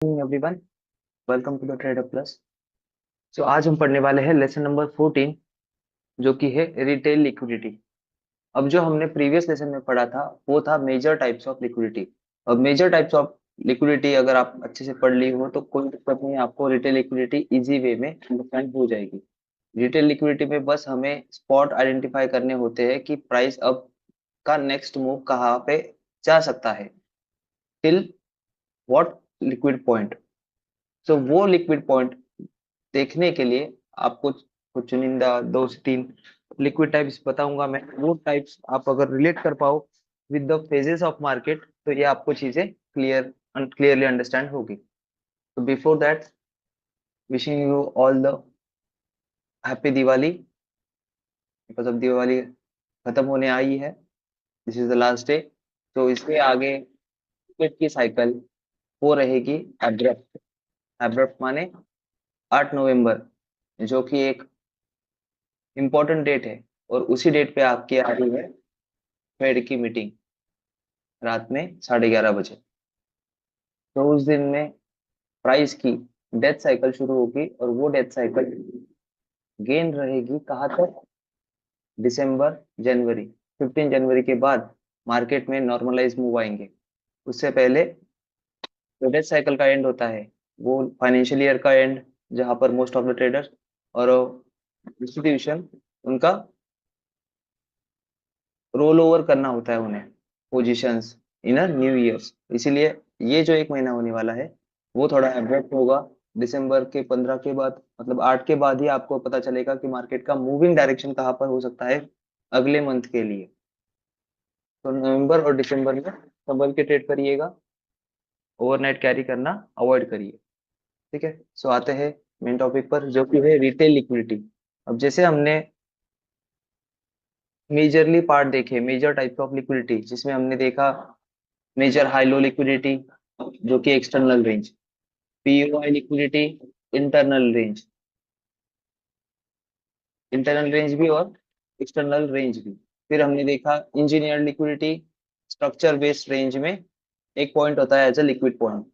Everyone, welcome to the trader plus. So आज हम पढ़ने वाले हैं लेसन नंबर 14, जो कि है रिटेल लिक्विडिटी। अब जो हमने प्रीवियस लेसन में पढ़ा था वो था मेजर टाइप्स ऑफ लिक्विडिटी। अब मेजर टाइप्स ऑफ लिक्विडिटी अगर आप अच्छे से पढ़ ली हो तो कोई दिक्कत नहीं, आपको रिटेल लिक्विडिटी इजी वे में अंडरस्टैंड हो जाएगी। रिटेल लिक्विडिटी में बस हमें स्पॉट आइडेंटिफाई करने होते हैं कि प्राइस अब का नेक्स्ट मूव कहाँ पे जा सकता है, टिल व्हाट लिक्विड पॉइंट। तो वो लिक्विड पॉइंट देखने के लिए आपको कुछ चुनिंदा 2 से 3 लिक्विड टाइप्स बताऊंगा मैं। वो टाइप्स आप अगर रिलेट कर पाओ with the phases of market तो ये आपको चीजें क्लियरली अंडरस्टैंड होगी। तो before that, wishing you all the happy Diwali, because अब दिवाली खत्म होने आई है। This is the last day. तो इसके आगे मार्केट की साइकिल वो रहेगी एब्रप्ट। एब्रप्ट माने 8 नवंबर, जो कि एक इम्पोर्टेंट डेट है। और उसी डेट पे आपकी आ रही है फेड की मीटिंग रात में 11:30 बजे। तो उस दिन में प्राइस की डेथ साइकिल शुरू होगी और वो डेथ साइकिल गेन रहेगी कहाँ तक, दिसंबर जनवरी। 15 जनवरी के बाद मार्केट में नॉर्मलाइज मूव आएंगे। उससे पहले जो डेथ साइकिल का एंड होता है वो फाइनेंशियल ईयर का एंड, जहां पर मोस्ट ऑफ द ट्रेडर्स और इंस्टीट्यूशन उनका रोल ओवर करना होता है उन्हें positions in a new years. इसीलिए ये जो एक महीना होने वाला है वो थोड़ा एब्रप्ट होगा। दिसंबर के 15 के बाद, मतलब 8 के बाद ही आपको पता चलेगा कि मार्केट का मूविंग डायरेक्शन कहाँ पर हो सकता है अगले मंथ के लिए। तो नवंबर और दिसंबर में संभल के ट्रेड करिएगा, ओवरनाइट कैरी करना अवॉइड करिए। ठीक है, सो आते हैं मेन टॉपिक पर, जो कि है रिटेल लिक्विडिटी। अब जैसे हमने मेजरली पार्ट देखे, मेजर टाइप्स ऑफ लिक्विडिटी, जिसमें हमने देखा मेजर हाई लो लिक्विडिटी जो कि external range, POI liquidity internal range, internal range भी और एक्सटर्नल रेंज भी। फिर हमने देखा engineer liquidity, structure based range में एक पॉइंट होता है एज अ लिक्विड पॉइंट।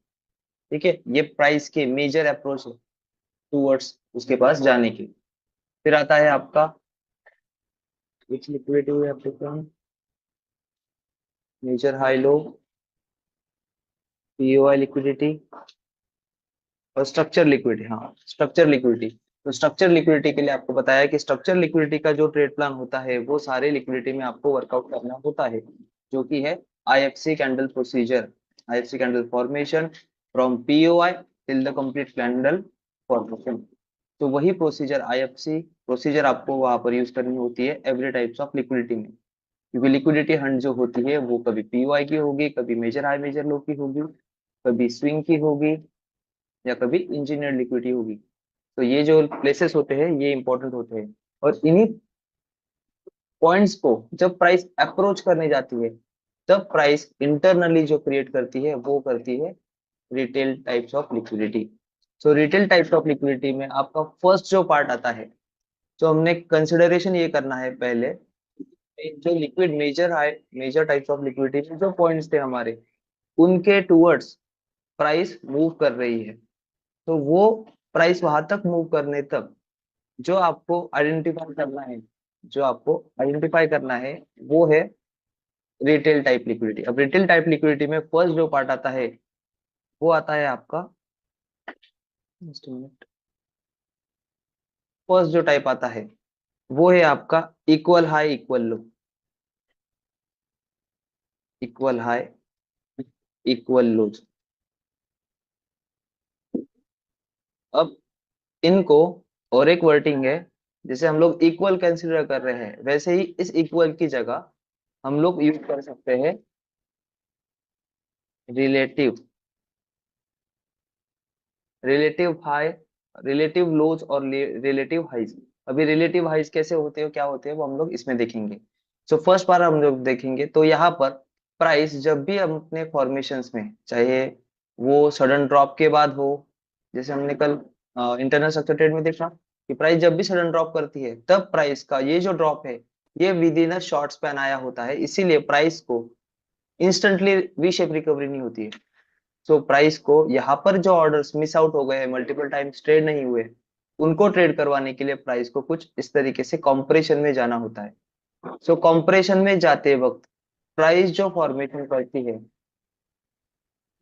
ठीक है, ये प्राइस के मेजर अप्रोच है टूवर्ड्स उसके पास जाने की। फिर आता है आपका विच लिक्विडिटी है आपके पास, major high low, POI liquidity और स्ट्रक्चर लिक्विडिटी। हाँ, स्ट्रक्चर लिक्विडिटी। तो स्ट्रक्चर लिक्विडिटी के लिए आपको बताया कि स्ट्रक्चर लिक्विडिटी का जो ट्रेड प्लान होता है वो सारे लिक्विडिटी में आपको वर्कआउट करना होता है, जो कि है IFC candle procedure, IFC candle formation from POI till the complete candle formation. तो वही प्रोसीजर, आईएफसी प्रोसीजर आपको वहां पर यूज करनी होती है एवरी टाइप्स ऑफ लिक्विडिटी में। क्योंकि लिक्विडिटी हंट जो होती है वो कभी पीओआई की होगी, कभी मेजर हाई मेजर लो की होगी, कभी स्विंग की होगी, या कभी इंजीनियर लिक्विडिटी होगी। तो ये जो प्लेसेस होते हैं ये इंपॉर्टेंट होते हैं। और इन्हीं पॉइंट्स को जब प्राइस अप्रोच करने जाती है तब प्राइस इंटरनली जो क्रिएट करती है वो करती है retail types of liquidity. So retail types of liquidity में आपका फर्स्ट जो पार्ट आता है, जो हमने कंसिडरेशन ये करना है पहले, जो liquid major high major types of liquidity में जो पॉइंट्स थे हमारे, उनके टूवर्ड्स प्राइस मूव कर रही है। तो वो प्राइस वहां तक मूव करने तक जो आपको आइडेंटिफाई करना है, जो आपको आइडेंटिफाई करना है वो है रिटेल टाइप लिक्विडिटी। अब रिटेल टाइप लिक्विडिटी में फर्स्ट जो पार्ट आता है वो आता है आपका, just a minute। फर्स्ट जो टाइप आता है वो है आपका इक्वल हाई इक्वल लो, इक्वल हाई इक्वल लो। अब इनको, और एक वर्डिंग है, जैसे हम लोग इक्वल कंसिडर कर रहे हैं वैसे ही इस इक्वल की जगह हम लोग यूज कर सकते हैं रिलेटिव, रिलेटिव हाई, रिलेटिव लोज और रिलेटिव हाइज। अभी रिलेटिव हाइज कैसे होते हो क्या होते हैं वो हम लोग इसमें देखेंगे। सो फर्स्ट बार हम लोग देखेंगे तो यहाँ पर प्राइस जब भी हम अपने फॉर्मेशंस में, चाहे वो सडन ड्रॉप के बाद हो, जैसे हमने कल इंटरनल स्ट्रक्चर ट्रेड में देखा कि प्राइस जब भी सडन ड्रॉप करती है तब प्राइस का ये जो ड्रॉप है ये with in a short span आया होता है, इसीलिए प्राइस को इंस्टेंटली वी शेप रिकवरी नहीं होती है। सो प्राइस को यहाँ पर जो ऑर्डर्स मिस आउट हो गए हैं, मल्टीपल टाइम्स ट्रेड नहीं हुए, उनको ट्रेड करवाने के लिए प्राइस को कुछ इस तरीके से कॉम्प्रेशन में जाना होता है। सो कॉम्प्रेशन में जाते वक्त प्राइस जो फॉर्मेशन करती है,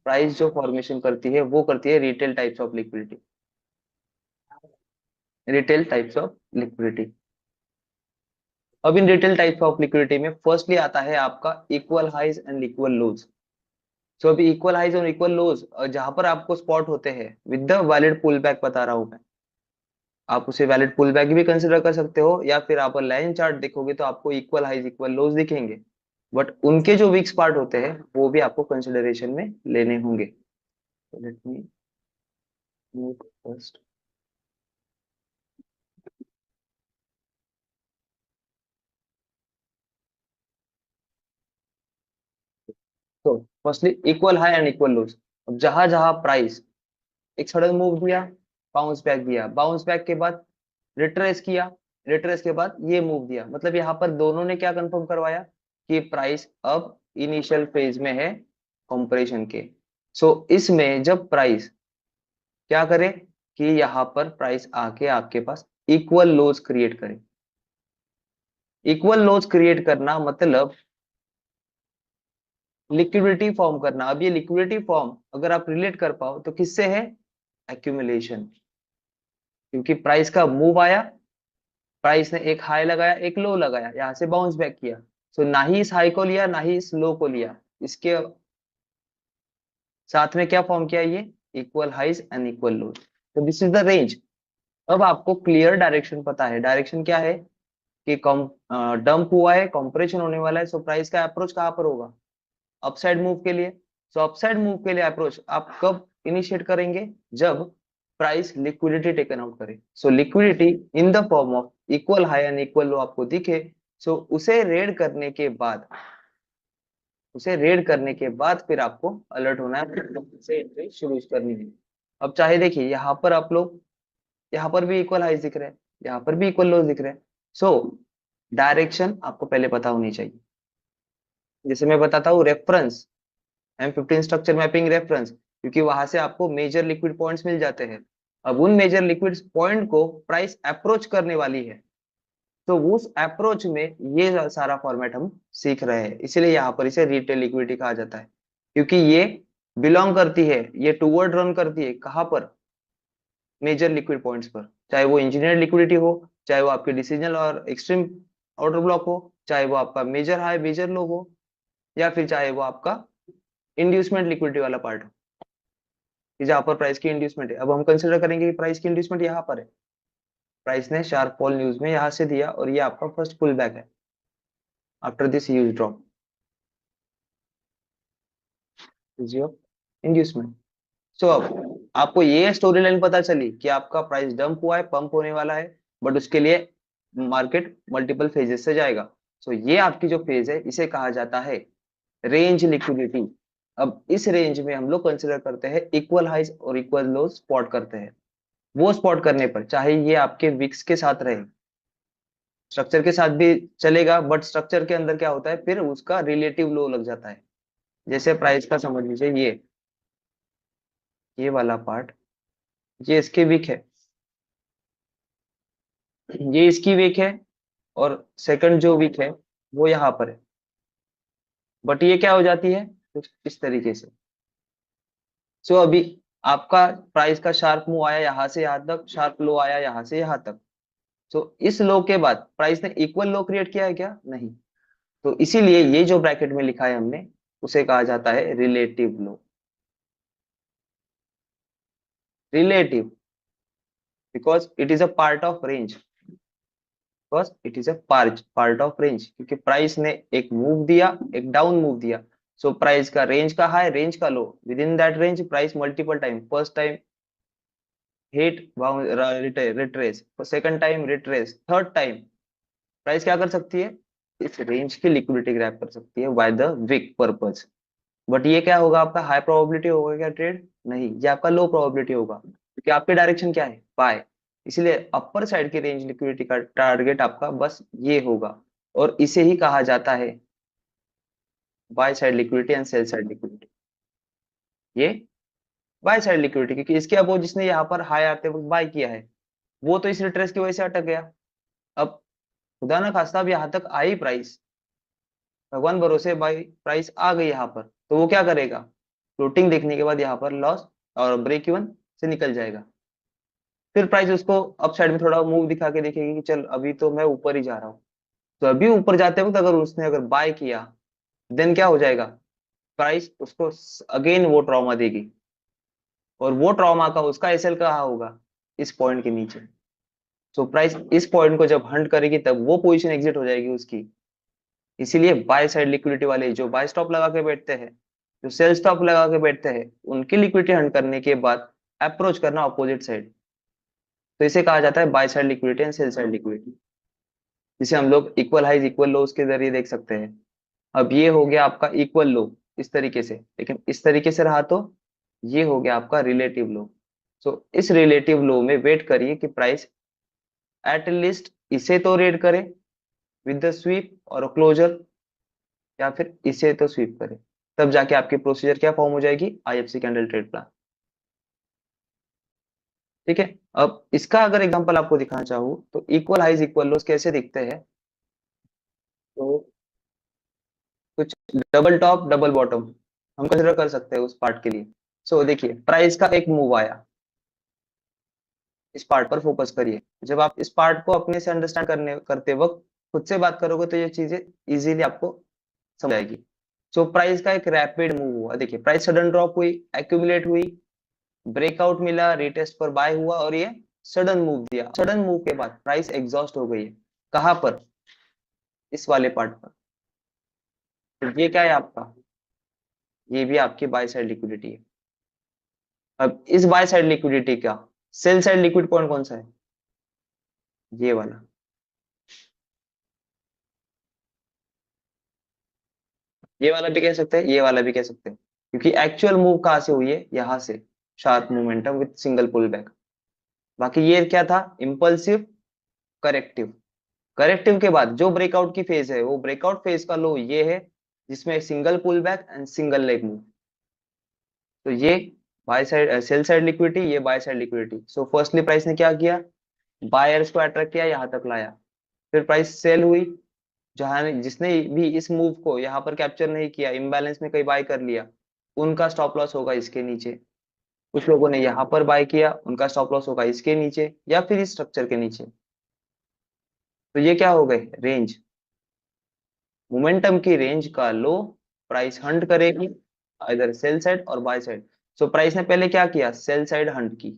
प्राइस जो फॉर्मेशन करती है वो करती है retail types of liquidity. Retail types of liquidity. अब इन रिटेल टाइप्स ऑफ लिक्विडिटी में फर्स्टली आता है आपका equal highs and equal lows. So अभी इक्वल हाइज और इक्वल लोज जहां पर आपको स्पॉट होते हैं with the valid pull back बता रहा हूं मैं, आप उसे वैलिड पुल बैक भी कंसिडर कर सकते हो, या फिर आप लाइन चार्ट देखोगे तो आपको इक्वल हाइज इक्वल लोज दिखेंगे, बट उनके जो वीक पार्ट होते हैं वो भी आपको कंसिडरेशन में लेने होंगे। Let me make first. तो firstly equal high and equal lows. अब जहां जहां प्राइस एक सडन मूव दिया, बाउंस बैक दिया, बाउंस बैक के बाद रिट्रेस किया, रिट्रेस के बाद ये मूव दिया, मतलब यहाँ पर दोनों ने क्या कंफर्म करवाया कि प्राइस अब इनिशियल फेज में है कंप्रेशन के। सो इसमें जब प्राइस क्या करे कि यहाँ पर प्राइस आके आपके पास इक्वल लोज क्रिएट करे। इक्वल लोज क्रिएट करना मतलब लिक्विडिटी फॉर्म करना। अब ये लिक्विडिटी फॉर्म अगर आप रिलेट कर पाओ तो किससे है? एक्यूमुलेशन। क्योंकि प्राइस का मूव आया, प्राइस ने एक हाई लगाया एक लो लगाया, यहां से बाउंस बैक किया। सो ना ही इस हाई को लिया ना ही इस लो को लिया, इसके साथ में क्या फॉर्म किया? ये इक्वल हाइज एंड इक्वल लोज। तो दिस इज द रेंज। अब आपको क्लियर डायरेक्शन पता है। डायरेक्शन क्या है कि कम डंप हुआ है, कंप्रेशन होने वाला है, सो प्राइस का अप्रोच कहाँ पर होगा? अपसाइड मूव के लिए। सो अपसाइड मूव के लिए अप्रोच आप कब इनिशिएट करेंगे? जब प्राइस लिक्विडिटी टेकन आउट करे। So liquidity in the form of equal high and equal low आपको दिखे, सो उसे रेड करने के बाद, उसे रेड करने के बाद फिर आपको अलर्ट होना है, फिर से एंट्री शुरू करनी है। अब चाहे देखिए यहाँ पर आप लोग, यहाँ पर भी इक्वल हाइज दिख रहे हैं, यहाँ पर भी इक्वल लोज दिख रहे हैं। सो डायरेक्शन आपको पहले पता होनी चाहिए। जैसे मैं बताता हूँ reference, M15 structure mapping reference, क्योंकि वहां से आपको मेजर लिक्विड पॉइंट्स मिल जाते हैं। अब उन मेजर लिक्विड पॉइंट को प्राइस अप्रोच करने वाली है, तो उस अप्रोच में ये सारा फॉर्मेट हम सीख रहे हैं, इसीलिए यहाँ पर इसे रिटेल लिक्विडिटी कहा जाता है। क्योंकि ये बिलोंग करती है, ये टूवर्ड रन करती है कहाँ पर? मेजर लिक्विड पॉइंट्स पर। चाहे वो इंजीनियर लिक्विडिटी हो, चाहे वो आपके डिसीजनल और एक्सट्रीम ऑर्डर ब्लॉक हो, चाहे वो आपका मेजर हाई मेजर लो हो, या फिर चाहे वो आपका इंड्यूसमेंट लिक्विडिटी वाला पार्ट हो, कि जहां पर प्राइस की इंड्यूसमेंट है। अब हम कंसिडर करेंगे कि प्राइस की इंड्यूसमेंट यहाँ पर है, प्राइस ने शार्प फॉल न्यूज में यहाँ से दिया और ये आपका फर्स्ट पुल बैक है after this huge drop, inducement. So अब आपको ये स्टोरी लाइन पता चली कि आपका प्राइस डंप हुआ है, पंप होने वाला है, बट उसके लिए मार्केट मल्टीपल फेजेस से जाएगा। सो ये आपकी जो फेज है इसे कहा जाता है रेंज लिक्विडिटी। अब इस रेंज में हम लोग कंसिडर करते हैं इक्वल हाइज और इक्वल लो स्पॉट करते हैं। वो स्पॉट करने पर चाहे ये आपके विक्स के साथ रहे, स्ट्रक्चर के साथ भी चलेगा, बट स्ट्रक्चर के अंदर क्या होता है फिर उसका रिलेटिव लो लग जाता है। जैसे प्राइस का समझ लीजिए ये वाला पार्ट, ये इसके विक है, ये इसकी वीक है, और सेकंड जो वीक है वो यहाँ पर है, बट ये क्या हो जाती है कुछ इस तरीके से। सो अभी आपका प्राइस का शार्प मूव आया यहाँ से यहाँ तक, शार्प लो आया यहाँ से यहाँ तक। सो इस लो के बाद प्राइस ने इक्वल लो क्रिएट किया है क्या? नहीं। तो इसीलिए ये जो ब्रैकेट में लिखा है हमने उसे कहा जाता है relative low. Relative, because it is a part of range, because it is a part of range, क्योंकि प्राइस ने एक मूव दिया, एक डाउन मूव दिया। सो प्राइस का रेंज का हाई रेंज का low, within that range price multiple time, first time hit retrace, second time retrace, third time price क्या कर सकती है? इस रेंज की लिक्विडिटी ग्रैब कर सकती है by the wick purpose. But ये क्या होगा? आपका हाई प्रोबेबिलिटी होगा क्या ट्रेड? नहीं, ये आपका लो प्रोबेबिलिटी होगा, क्योंकि आपके डायरेक्शन क्या है? बाय। इसलिए अपर साइड की रेंज लिक्विडिटी का टारगेट आपका बस ये होगा, और इसे ही कहा जाता है bye side liquidity and sell side liquidity. ये बाय साइड लिक्विडिटी, क्योंकि इसके अपोज जिसने यहाँ पर हाई आते वक्त बाय किया है वो तो इस रिट्रेस की वजह से अटक गया। अब खुदा ना खास्ता अब यहाँ तक आई प्राइस, भगवान भरोसे बाई प्राइस आ गई यहाँ पर, तो वो क्या करेगा, फ्लोटिंग देखने के बाद यहाँ पर लॉस और ब्रेक इवन से निकल जाएगा। फिर प्राइस उसको अप साइड में थोड़ा मूव दिखा के देखेगी कि चल अभी तो मैं ऊपर ही जा रहा हूँ। तो अभी ऊपर जाते वक्त अगर उसने अगर बाय किया, देन क्या हो जाएगा, प्राइस उसको अगेन वो ट्रॉमा देगी, और वो ट्रॉमा का उसका एसएल कहाँ होगा, इस पॉइंट के नीचे। सो प्राइस इस पॉइंट को जब हंट करेगी तब वो पोजीशन एग्जिट हो जाएगी उसकी। इसीलिए बाय साइड लिक्विडिटी वाले जो बाय स्टॉप लगा के बैठते हैं, जो सेल स्टॉप लगा के बैठते हैं, उनकी लिक्विडिटी हंट करने के बाद अप्रोच करना ऑपोजिट साइड, तो इसे कहा जाता है bye side liquidity and sell side liquidity, जिसे हम लोग इक्वल हाइज इक्वल लोज के जरिए देख सकते हैं। अब ये हो गया आपका इक्वल लो इस तरीके से, लेकिन इस तरीके से रहा तो ये हो गया आपका रिलेटिव लो। सो इस रिलेटिव लो में वेट करिए कि प्राइस एट लीस्ट इसे तो रेड करे विद द स्वीप और क्लोजर, या फिर इसे तो स्वीप करे, तब जाके आपकी प्रोसीजर क्या फॉर्म हो जाएगी, आईएफसी कैंडल ट्रेड प्लान। ठीक है। अब इसका अगर एग्जांपल आपको दिखाना चाहूँ तो इक्वल हाइज इक्वल लोज कैसे दिखते हैं, तो कुछ डबल टॉप डबल बॉटम हम कंसिडर कर सकते हैं उस पार्ट के लिए। सो देखिए प्राइस का एक मूव आया, इस पार्ट पर फोकस करिए। जब आप इस पार्ट को अपने से अंडरस्टैंड करते वक्त खुद से बात करोगे तो ये चीजें इजीली आपको समझ आएगी। सो प्राइस का एक रैपिड मूव हुआ, देखिए प्राइस सडन ड्रॉप हुई, एक्यूमुलेट हुई, ब्रेकआउट मिला, रीटेस्ट पर बाय हुआ और ये सडन मूव दिया। सडन मूव के बाद प्राइस एग्जॉस्ट हो गई है, कहां पर, इस वाले पार्ट पर। तो ये क्या है आपका, ये भी आपकी बाय साइड लिक्विडिटी है। अब इस बाय साइड लिक्विडिटी का सेल साइड लिक्विड पॉइंट कौन सा है, ये वाला। ये वाला भी कह सकते हैं, ये वाला भी कह सकते हैं, क्योंकि एक्चुअल मूव कहां से हुई है, यहां से, sharp momentum with single pull back. बाकी ये क्या था, इम्पल्सिव करेक्टिव। करेक्टिव के बाद जो ब्रेकआउट की फेज है, वो ब्रेकआउट फेज का लो ये है जिसमें single pull back and single leg move. तो ये buy side sell side liquidity, ये buy side liquidity. So firstly price ने क्या किया, बायर्स को अट्रैक्ट किया, यहां तक लाया। फिर प्राइस सेल हुई, जहां जिसने भी इस मूव को यहाँ पर कैप्चर नहीं किया, इम्बैलेंस में कहीं बाय कर लिया, उनका स्टॉप लॉस होगा इसके नीचे। कुछ लोगों ने यहाँ पर बाय किया, उनका स्टॉप लॉस होगा इसके नीचे या फिर इस स्ट्रक्चर के नीचे। तो ये क्या हो गए, रेंज, मोमेंटम की रेंज का लो प्राइस हंट करेगी, इधर सेल साइड और बाय साइड। सो प्राइस ने पहले क्या किया, सेल साइड हंट की।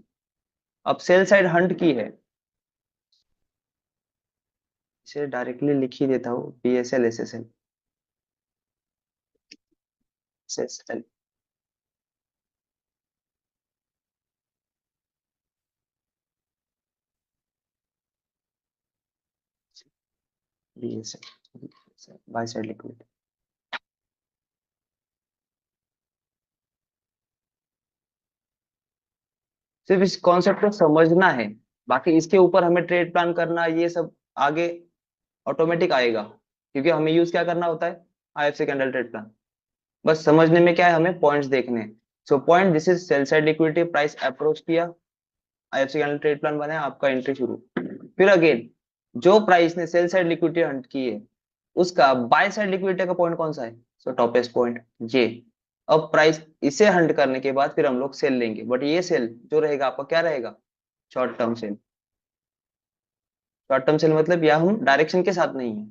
अब सेल साइड हंट की है, इसे डायरेक्टली लिख ही देता हूँ, BSL SSL, SSL, BSL by side liquid. सिर्फ इस कॉन्सेप्ट को समझना है, बाकी इसके ऊपर हमें ट्रेड प्लान करना ये सब आगे ऑटोमेटिक आएगा, क्योंकि हमें यूज क्या करना होता है, आईएफसी कैंडल ट्रेड प्लान। बस समझने में क्या है, हमें पॉइंट्स देखने हैं। So point, this is cell side liquidity, price approach किया, आईएफसी कैंडल ट्रेड प्लान बनाया, आपका एंट्री शुरू। फिर अगेन जो प्राइस ने सेल साइड लिक्विडिटी हंट की है, उसका बाय साइड लिक्विडिटी का पॉइंट कौन सा है, सो टॉपेस्ट पॉइंट ये। अब प्राइस इसे हंट करने के बाद फिर हम लोग सेल लेंगे, बट ये सेल जो रहेगा आपका क्या रहेगा, short term sell. Short term sell मतलब या हम डायरेक्शन के साथ नहीं है,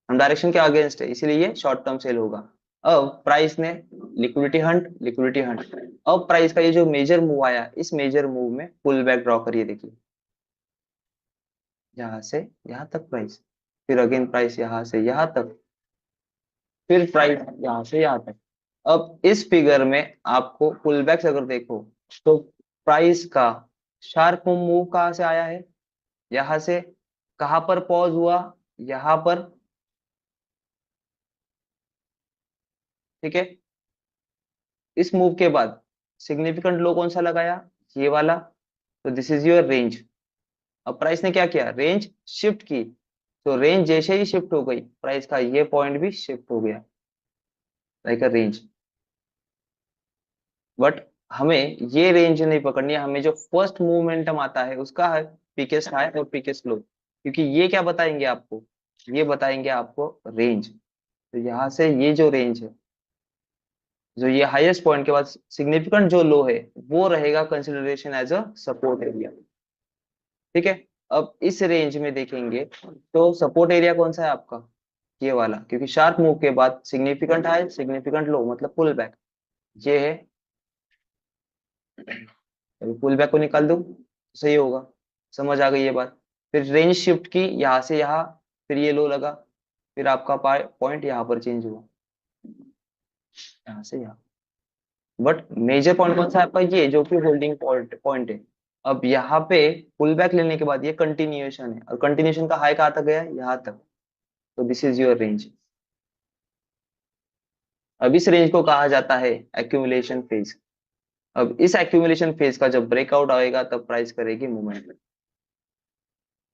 हम डायरेक्शन के अगेंस्ट है, इसीलिए ये शॉर्ट टर्म सेल होगा। अब प्राइस ने लिक्विडिटी हंट, लिक्विडिटी हंट, अब प्राइस का ये जो मेजर मूव आया, इस मेजर मूव में पुल बैक ड्रॉ करिए, देखिए यहाँ से यहाँ तक प्राइस, फिर अगेन प्राइस यहाँ से यहाँ तक, फिर प्राइस यहाँ से यहाँ तक। अब इस फिगर में आपको पुल बैक्स अगर देखो, तो प्राइस का शार्प मूव कहाँ से आया है, यहाँ से। कहाँ पर पॉज हुआ, यहाँ पर, ठीक है। इस मूव के बाद सिग्निफिकेंट लो कौन सा लगाया, ये वाला। तो दिस इज योर रेंज। अब प्राइस ने क्या किया, रेंज शिफ्ट की। तो रेंज जैसे ही शिफ्ट हो गई, प्राइस का ये पॉइंट भी शिफ्ट हो गया, लाइक अ रेंज। बट हमें ये रेंज नहीं पकड़नी है, हमें जो फर्स्ट मोमेंटम आता है उसका है पीकेस्ट हाई और पीकेस्ट लो, क्योंकि ये क्या बताएंगे आपको, ये बताएंगे आपको रेंज। तो यहाँ से ये जो रेंज है, जो ये हाईएस्ट पॉइंट के बाद सिग्निफिकेंट जो लो है, वो रहेगा consideration as a support area. ठीक है। अब इस रेंज में देखेंगे तो सपोर्ट एरिया कौन सा है आपका, ये वाला, क्योंकि शार्प मूव के बाद सिग्निफिकेंट हाई सिग्निफिकेंट लो मतलब पुल बैक, ये है। पुल बैक को निकाल दूं तो सही होगा। समझ आ गई ये बात। फिर रेंज शिफ्ट की यहाँ से यहाँ, फिर ये लो लगा, फिर आपका पॉइंट यहाँ पर चेंज हुआ, यहाँ से यहाँ। बट मेजर पॉइंट कौन सा है आपका, ये जो कि होल्डिंग पॉइंट पॉइंट है। अब यहाँ पे पुल बैक लेने के बाद ये कंटिन्यूएशन है, और कंटिन्यूएशन का हाई कहाँ तक गया है, यहाँ तक। तो दिस इज योर रेंज। अब इस रेंज को कहा जाता है एक्यूमुलेशन फेज। अब इस एक्यूमुलेशन फेज का जब ब्रेकआउट आएगा तब प्राइस करेगी movement.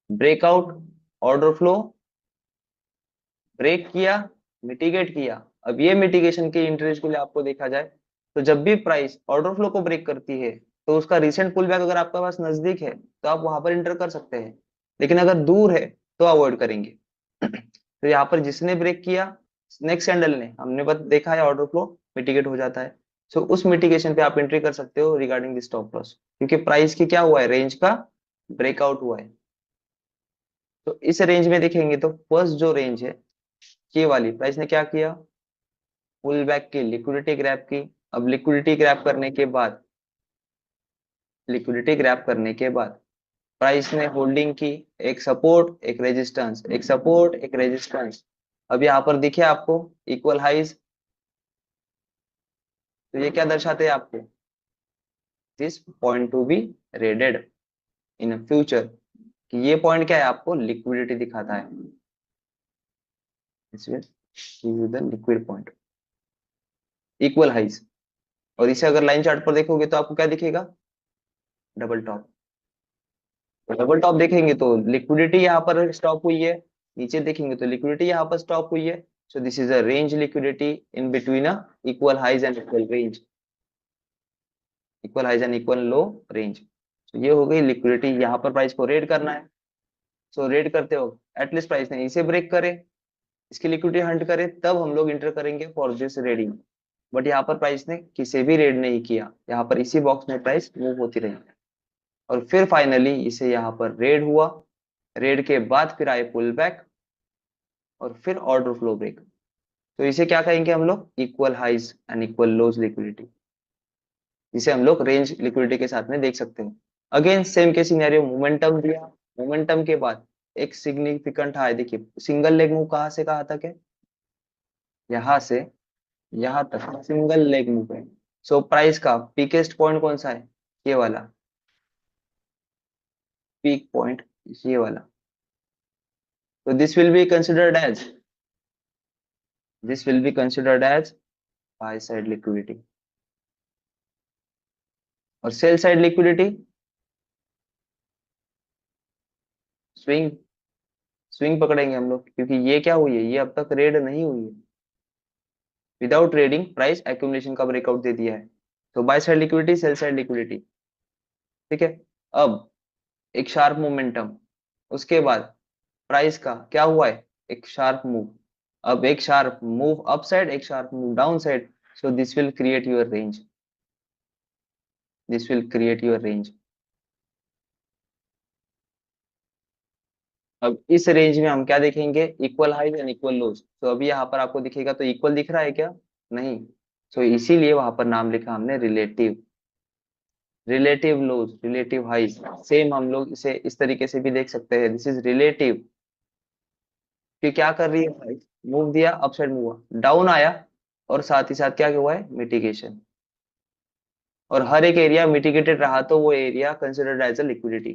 Breakout, order flow, break किया, मिटिगेट किया। अब ये मिटिगेशन के इंटरेस्ट के लिए आपको देखा जाए तो जब भी प्राइस ऑर्डर फ्लो को ब्रेक करती है तो उसका रिसेंट पुल बैक अगर आपके पास नजदीक है तो आप वहां पर इंटर कर सकते हैं, लेकिन अगर दूर है तो अवॉइड करेंगे। तो यहाँ पर जिसने ब्रेक किया, नेक्स्ट कैंडल ने, हमने बस देखा है ऑर्डर फ्लो मिटिगेट हो जाता है। सो उस मिटिगेशन पे आप एंट्री कर सकते हो रिगार्डिंग दिस स्टॉप लॉस, क्योंकि प्राइस की क्या हुआ है, रेंज का ब्रेकआउट हुआ है। तो इस रेंज में देखेंगे तो फर्स्ट जो रेंज है, ये वाली, प्राइस ने क्या किया, पुल बैक की, लिक्विडिटी ग्रैब की। अब लिक्विडिटी ग्रैब करने के बाद, लिक्विडिटी ग्रैब करने के बाद प्राइस ने होल्डिंग की, एक सपोर्ट एक रेजिस्टेंस, एक सपोर्ट एक रेजिस्टेंस। अब यहाँ पर दिखे आपको इक्वल हाइज, तो ये क्या दर्शाते हैं आपको, this point to be raided in future, कि ये पॉइंट क्या है, आपको लिक्विडिटी दिखाता है। The liquid point equal highs. और इसे अगर लाइन चार्ट पर देखोगे तो आपको क्या दिखेगा, डबल टॉप। डबल टॉप देखेंगे तो लिक्विडिटी यहाँ पर स्टॉप हुई है, नीचे देखेंगे तो लिक्विडिटी यहाँ पर स्टॉप हुई है। So this is a range liquidity in between a equal highs and equal range, equal highs and equal low range. तो ये हो गई लिक्विडिटी, यहाँ पर प्राइस को रेड करना है। सो रेड करते हो एटलीस्ट प्राइस ने इसे ब्रेक करे, इसकी लिक्विडिटी हंट करे, तब हम लोग इंटर करेंगे फॉर दिस रेडिंग। बट यहाँ पर प्राइस ने किसी भी रेड नहीं किया, यहाँ पर इसी बॉक्स में प्राइस मूव होती रही, और फिर फाइनली इसे यहाँ पर रेड हुआ। रेड के बाद फिर आए पुल बैक, और फिर ऑर्डर फ्लो ब्रेक। तो इसे क्या कहेंगे हम लोग, equal highs and equal lows liquidity, जिसे हम लोग रेंज लिक्विडिटी के साथ में देख सकते हैं। अगेन सेम के सिनेरियो, मोमेंटम दिया, मोमेंटम के बाद एक सिग्निफिकेंट हाई, देखिए सिंगल लेग मूव कहाँ से कहाँ तक है, यहाँ से यहाँ तक सिंगल लेग मूव है। सो प्राइस का पीकेस्ट पॉइंट कौन सा है, ये वाला पीक पॉइंट, ये वाला। तो this will be considered as, this will be considered as buy side liquidity. और sell side liquidity, swing, swing पकड़ेंगे हम लोग, क्योंकि ये क्या हुई है, ये अब तक रेड नहीं हुई है। विदाउट ट्रेडिंग प्राइस एक्यूमुलेशन का ब्रेकआउट दे दिया है, तो bye side liquidity, sell side liquidity. ठीक है। अब एक शार्प मोमेंटम, उसके बाद प्राइस का क्या हुआ है, एक शार्प मूव। अब एक शार्प मूव अप साइड, एक sharp move down side. So this will create your range, this will create your range. अब इस रेंज में हम क्या देखेंगे, इक्वल हाइज एंड इक्वल लोज। तो अभी यहाँ पर आपको दिखेगा तो इक्वल दिख रहा है क्या, नहीं। तो इसीलिए वहां पर नाम लिखा हमने रिलेटिव, रिलेटिव लोज रिलेटिव हाइज। सेम हम लोग इसे इस तरीके से भी देख सकते हैं, दिस इज रिलेटिव, कि क्या कर रही है प्राइस, मूव दिया अप साइड मूव हुआ, डाउन आया, और साथ ही साथ क्या हुआ है, मिटिगेशन। और हर एक एरिया मिटिगेटेड रहा तो वो area considered as a liquidity,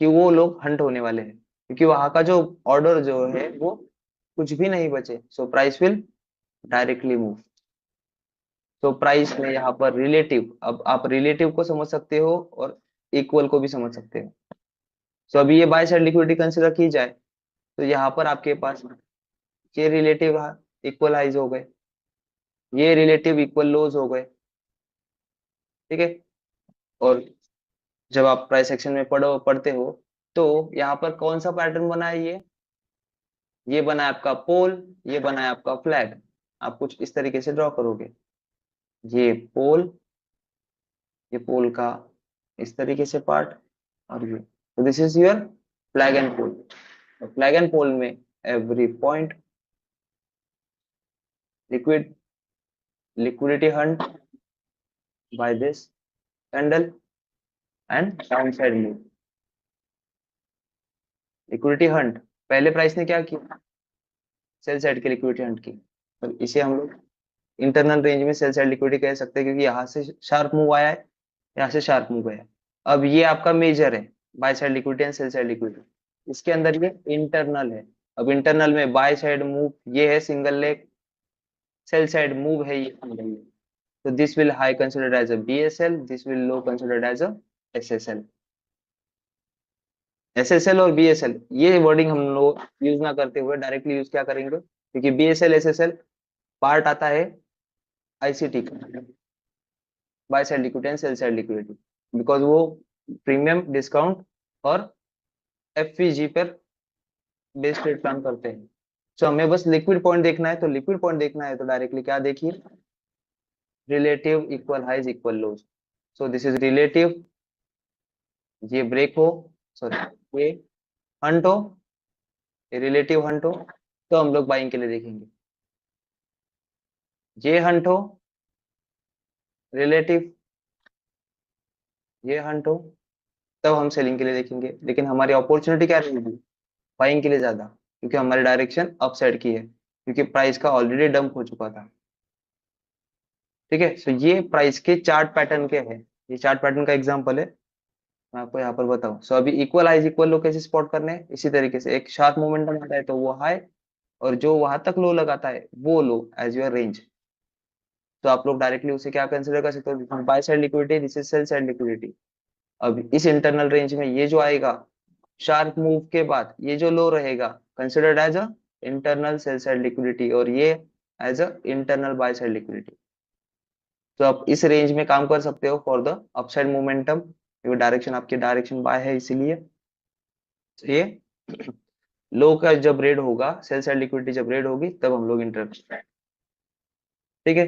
कि वो लोग हंट होने वाले हैं, क्योंकि वहां का जो ऑर्डर जो है वो कुछ भी नहीं बचे। So price will directly move. तो प्राइस में यहाँ पर रिलेटिव, अब आप रिलेटिव को समझ सकते हो और इक्वल को भी समझ सकते हो। सो अभी ये बाय साइड लिक्विडिटी कंसिडर की जाए तो यहाँ पर आपके पास ये रिलेटिव इक्वल हाइज हो गए, ये रिलेटिव इक्वल लोज हो गए। ठीक है। और जब आप प्राइस सेक्शन में पढ़ते हो तो यहाँ पर कौन सा पैटर्न बना है, ये बना है आपका पोल, ये बना है आपका फ्लैग। आप कुछ इस तरीके से ड्रॉ करोगे, ये पोल, ये पोल का इस तरीके से पार्ट, और ये, तो this is your flag and pole. Flag and pole में every point liquid liquidity hunt by this candle and downside move। Liquidity hunt, पहले प्राइस ने क्या किया, सेल साइड की लिक्विडिटी हंट की, तो इसे हम लोग इंटरनल रेंज में सेल साइड लिक्विडिटी कह सकते हैं, क्योंकि यहाँ से शार्प मूव आया है, यहाँ से शार्प मूव गया है। अब ये आपका मेजर है, bye side liquidity and sell side liquidity, इसके अंदर ये इंटरनल है। अब इंटरनल में बाय साइड मूव ये है single leg, sell side move है ये single leg. So this will high considered as a BSL, this will low considered as a SSL। SSL और BSL ये वर्डिंग हम लोग यूज ना करते हुए डायरेक्टली यूज क्या करेंगे, क्योंकि BSL SSL पार्ट आता है ICT का, bye side liquidity and sell side liquidity, because वो प्रीमियम डिस्काउंट और FVG पर बेस्ड ट्रेड प्लान करते हैं। सो हमें बस लिक्विड पॉइंट देखना है, तो लिक्विड पॉइंट देखना है तो डायरेक्टली क्या देखिए, relative equal highs equal lows. So this is relative, ये ब्रेक हो, सॉरी ये हंट हो, ये रिलेटिव हंट हो, तो हम लोग बाइंग के लिए देखेंगे। ये हंट हो रिलेटिव, ये हंट हो, तब हम सेलिंग के लिए देखेंगे। लेकिन हमारी अपॉर्चुनिटी क्या रहेगी, बाइंग के लिए ज्यादा, क्योंकि हमारी डायरेक्शन अपसाइड की है, क्योंकि प्राइस का ऑलरेडी डंप हो चुका था। ठीक है, तो ये प्राइस के चार्ट पैटर्न के हैं, ये चार्ट पैटर्न का एग्जांपल है, मैं आपको यहाँ पर बताऊं। सो अभी इक्वल हाइज इक्वल लो कैसे स्पॉट करने हैं, इसी तरीके से एक शार्प मोमेंटम आता है तो वो हाई, और जो वहां तक लो लगाता है वो लो एज योर रेंज। तो आप लोग डायरेक्टली उसे क्या कंसिडर कर सकते हो, bye side liquidity, this is cell side liquidity. अब इस इंटरनल रेंज में ये जो आएगा शार्प मूव के बाद, ये जो लो रहेगा considered as a internal sell side liquidity, और ये as a internal buy side liquidity. तो आप इस रेंज में काम कर सकते हो फॉर द अपसाइड मोमेंटम, क्योंकि डायरेक्शन आपकी डायरेक्शन बाय है, इसीलिए तो ये लो का जब रेड होगा, सेल साइड लिक्विडिटी जब रेड होगी, तब हम लोग इंटर करते हैं। ठीक है,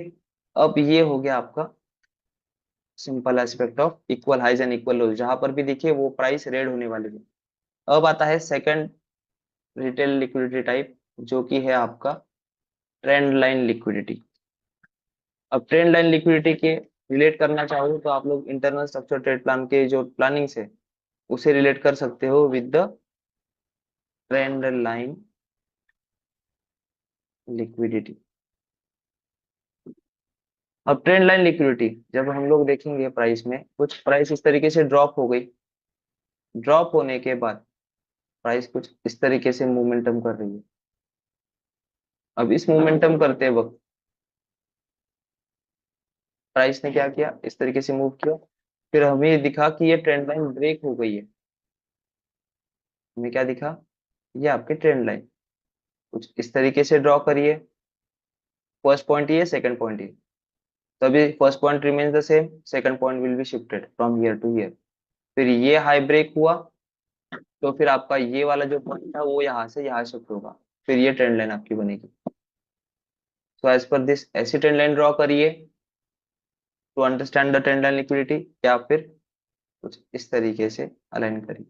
अब ये हो गया आपका simple aspect of equal highs and equal lows, जहां पर भी देखिए वो प्राइस रेड होने वाली है। अब आता है सेकंड रिटेल लिक्विडिटी टाइप, जो कि है आपका ट्रेंड लाइन लिक्विडिटी। अब ट्रेंड लाइन लिक्विडिटी के रिलेट करना चाहो तो आप लोग इंटरनल स्ट्रक्चर ट्रेड प्लान के जो प्लानिंग है उसे रिलेट कर सकते हो with the trend line liquidity. अब ट्रेंड लाइन लिक्विडिटी जब हम लोग देखेंगे प्राइस में, कुछ प्राइस इस तरीके से ड्रॉप हो गई, ड्रॉप होने के बाद प्राइस कुछ इस तरीके से मोमेंटम कर रही है। अब इस मोमेंटम करते वक्त प्राइस ने क्या किया, इस तरीके से मूव किया, फिर हमें ये दिखा कि ये ट्रेंड लाइन ब्रेक हो गई है। हमें क्या दिखा, ये आपके ट्रेंड लाइन कुछ इस तरीके से ड्रॉ करिए, फर्स्ट पॉइंट ये, सेकंड पॉइंट ये, तभी first point remains the same, second point will be shifted from here to here. फिर ये हाई ब्रेक हुआ, तो फिर आपका ये वाला जो पॉइंट था वो यहाँ से यहाँ शिफ्ट होगा, फिर ये ट्रेंड लाइन आपकी बनेगी। सो एज पर दिस ऐसी ट्रेंड लाइन ड्रॉ करिए to understand the trend line liquidity, या फिर कुछ इस तरीके से अलाइन करिए।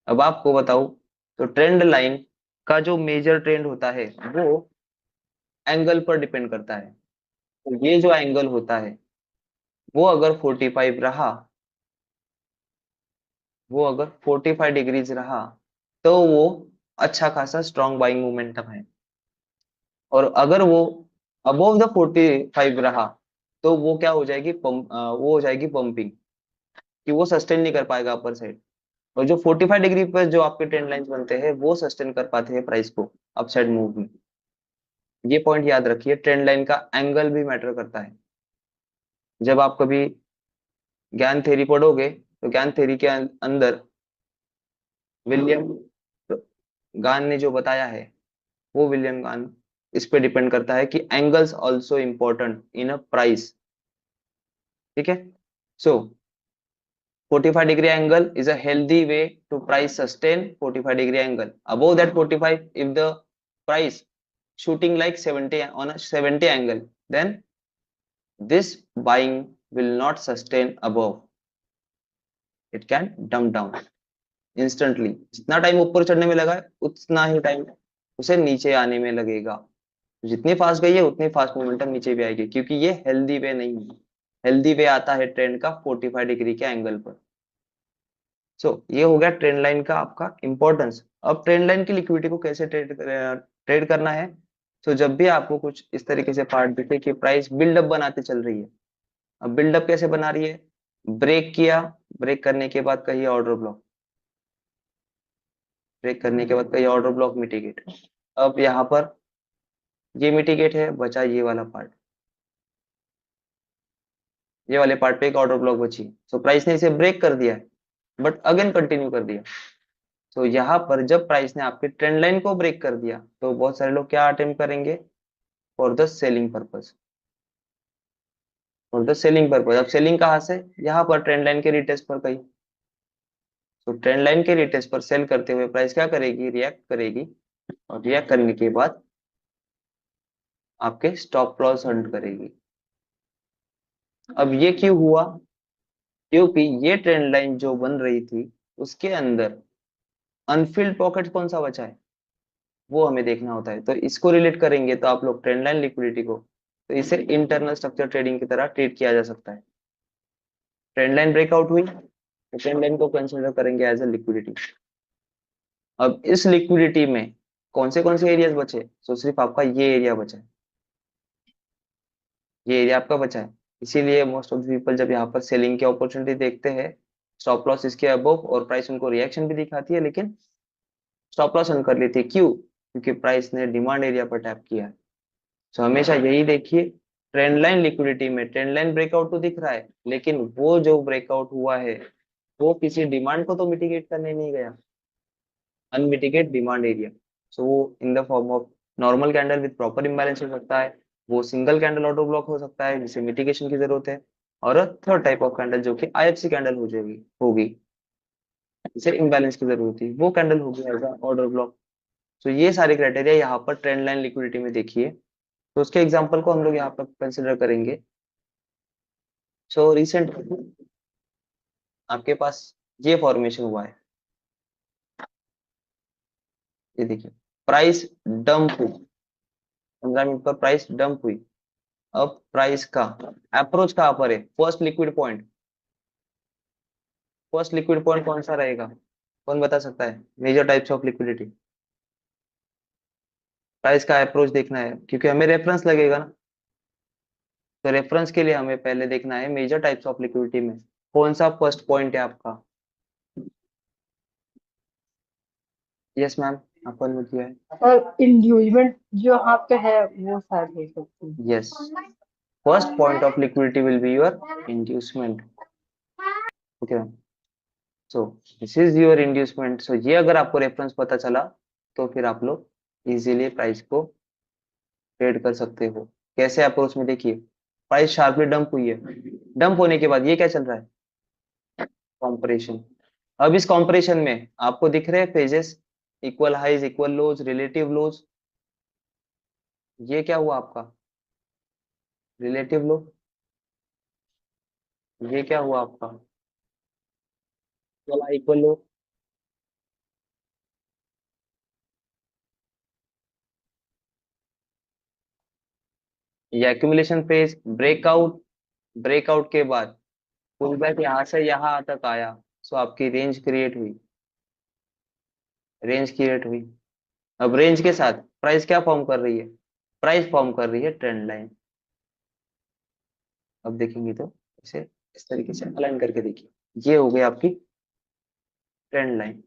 अब आपको बताऊं, तो ट्रेंड लाइन का जो मेजर ट्रेंड होता है वो एंगल पर डिपेंड करता है। तो ये जो एंगल होता है वो अगर 45 रहा, वो अगर 45 डिग्रीज रहा, तो वो अच्छा खासा स्ट्रॉन्ग बाइंग मोमेंटम है। और अगर वो अबोव द 45 रहा, तो वो क्या हो जाएगी, वो हो जाएगी पंपिंग, कि वो सस्टेन नहीं कर पाएगा अपर साइड। और जो 45 डिग्री पर जो आपके ट्रेंड लाइंस बनते हैं वो सस्टेन कर पाते हैं प्राइस को अपसाइड मूव में। ये पॉइंट याद रखिए, ट्रेंड लाइन का एंगल भी मैटर करता है। जब आप कभी ज्ञान थ्योरी पढ़ोगे तो ज्ञान थ्योरी के अंदर विलियम गान ने जो बताया है, वो विलियम गान इस पे डिपेंड करता है कि angles also important in a price. ठीक है। सो 45 degree angle is a healthy way to price sustain 45 degree angle. Above that 45, if the price shooting like 70 on a 70 angle, then this buying will not sustain above. It can dump down instantly. जितना time ऊपर चढ़ने में लगा है उतना ही time उसे नीचे आने में लगेगा। जितनी फास्ट गई है उतनी फास्ट मोमेंटम नीचे भी आएगी, क्योंकि ये हेल्दी वे नहीं है। हेल्दी वे आता है ट्रेंड का 45 डिग्री के एंगल पर। सो ये हो गया ट्रेंड लाइन का आपका इंपॉर्टेंस। अब ट्रेंड लाइन की लिक्विडिटी को कैसे ट्रेड करना है। तो जब भी आपको कुछ इस तरीके से पार्ट दिखे कि प्राइस बिल्डअप बनाते चल रही है। अब बिल्डअप कैसे बना रही है, ब्रेक किया, ब्रेक करने के बाद कहीं ऑर्डर ब्लॉक, ब्रेक करने के बाद कहीं ऑर्डर ब्लॉक मिटिगेट। अब यहाँ पर ये मिटिगेट है, बचा ये वाला पार्ट, ये वाले पार्ट पे एक ऑर्डर ब्लॉक बची। सो प्राइस ने इसे ब्रेक कर दिया है बट अगेन कंटिन्यू कर दिया। तो यहाँ पर जब प्राइस ने आपके ट्रेंड लाइन को ब्रेक कर दिया तो बहुत सारे लोग क्या अटेम्प्ट करेंगे, for the selling purpose, for the selling purpose. अब सेलिंग कहाँ से, यहाँ पर ट्रेंड लाइन के रिटेस्ट पर कहीं। तो ट्रेंड लाइन के रिटेस्ट पर सेल करते हुए प्राइस क्या करेगी, रिएक्ट करेगी, और रिएक्ट करने के बाद आपके स्टॉप लॉस हंट करेगी। अब ये क्यों हुआ, क्योंकि ये ट्रेंड लाइन जो बन रही थी उसके अंदर अनफिल्ड पॉकेट कौन सा बचा है वो हमें देखना होता है। तो इसको रिलेट करेंगे तो आप लोग ट्रेंड लाइन लिक्विडिटी को, तो इसे इंटरनल स्ट्रक्चर ट्रेडिंग की तरह ट्रीट किया जा सकता है। ट्रेंड लाइन ब्रेकआउट हुई तो ट्रेंड लाइन को कंसिडर करेंगे एज अ लिक्विडिटी। अब इस लिक्विडिटी में कौन से एरियाज बचे, तो सिर्फ आपका ये एरिया बचा है, ये एरिया आपका बचा है। इसीलिए मोस्ट ऑफ द पीपल जब यहाँ पर सेलिंग की अपॉर्चुनिटी देखते हैं, स्टॉप लॉस इसके अबव और प्राइस उनको रिएक्शन भी दिखाती है, लेकिन स्टॉप लॉस ऑन कर लेती है। क्यों, क्योंकि प्राइस ने डिमांड एरिया पर टैप किया है। तो हमेशा यही देखिए, ट्रेंड लाइन लिक्विडिटी में ट्रेंड लाइन ब्रेकआउट तो दिख रहा है, लेकिन वो जो ब्रेकआउट हुआ है वो किसी डिमांड को तो मिटिगेट करने नहीं गया, अनमिटिगेट डिमांड एरिया। सो वो in the form of normal candle with proper imbalance हो सकता है, वो सिंगल कैंडल ऑटो ब्लॉक हो सकता है जिसे मिटिगेशन की जरूरत है, और थर्ड टाइप ऑफ कैंडल जो कि आईएफसी कैंडल हो जाएगी होगी, जिसे इम्बैलेंस की जरूरत थी, वो कैंडल होगी एज ऑर्डर ब्लॉक। तो ये सारे क्राइटेरिया यहाँ पर ट्रेंड लाइन लिक्विडिटी में देखिए। तो उसके एग्जांपल को हम लोग यहाँ पर कंसिडर करेंगे। सो रिसेंट आपके पास ये फॉर्मेशन हुआ है, ये देखिए, प्राइस डंप हुई, 15 मिनट पर प्राइस डंप हुई। अब प्राइस का अप्रोच कहाँ पर है, first liquid point, first liquid point कौन सा रहेगा, कौन बता सकता है, major types of liquidity. Price का अप्रोच देखना है क्योंकि हमें रेफरेंस लगेगा ना। तो रेफरेंस के लिए हमें पहले देखना है मेजर टाइप्स ऑफ लिक्विडिटी में कौन सा फर्स्ट पॉइंट है आपका। यस मैम, आपको अनम्यूट किया है। और इंड्यूसमेंट जो यहाँ पे है वो शायद हो सकती है। Yes, first point of liquidity will be your inducement. Okay, so this is your inducement. So ये अगर आपको रेफरेंस पता चला तो फिर आप लोग इजीली प्राइस को ट्रेड कर सकते हो। कैसे अप्रोच में देखिए, प्राइस शार्पली डंप हुई है, डंप होने के बाद ये क्या चल रहा है, कॉम्प्रेशन। अब इस कॉम्प्रेशन में आपको दिख रहे हैं फेजेस, इक्वल हाइज, इक्वल लोज, रिलेटिव लोज। ये क्या हुआ आपका, रिलेटिव लो। ये क्या हुआ आपका, इक्वल लो। ये एक्यूमुलेशन फेज, ब्रेकआउट, ब्रेकआउट के बाद पुल बैक यहाँ से यहाँ तक आया। सो आपकी रेंज क्रिएट हुई, रेंज क्रिएट हुई। अब रेंज के साथ प्राइस क्या फॉर्म कर रही है, प्राइस फॉर्म कर रही है ट्रेंड लाइन। अब देखेंगे तो इसे इस तरीके से अलाइन करके देखिए, ये हो गई आपकी ट्रेंड लाइन।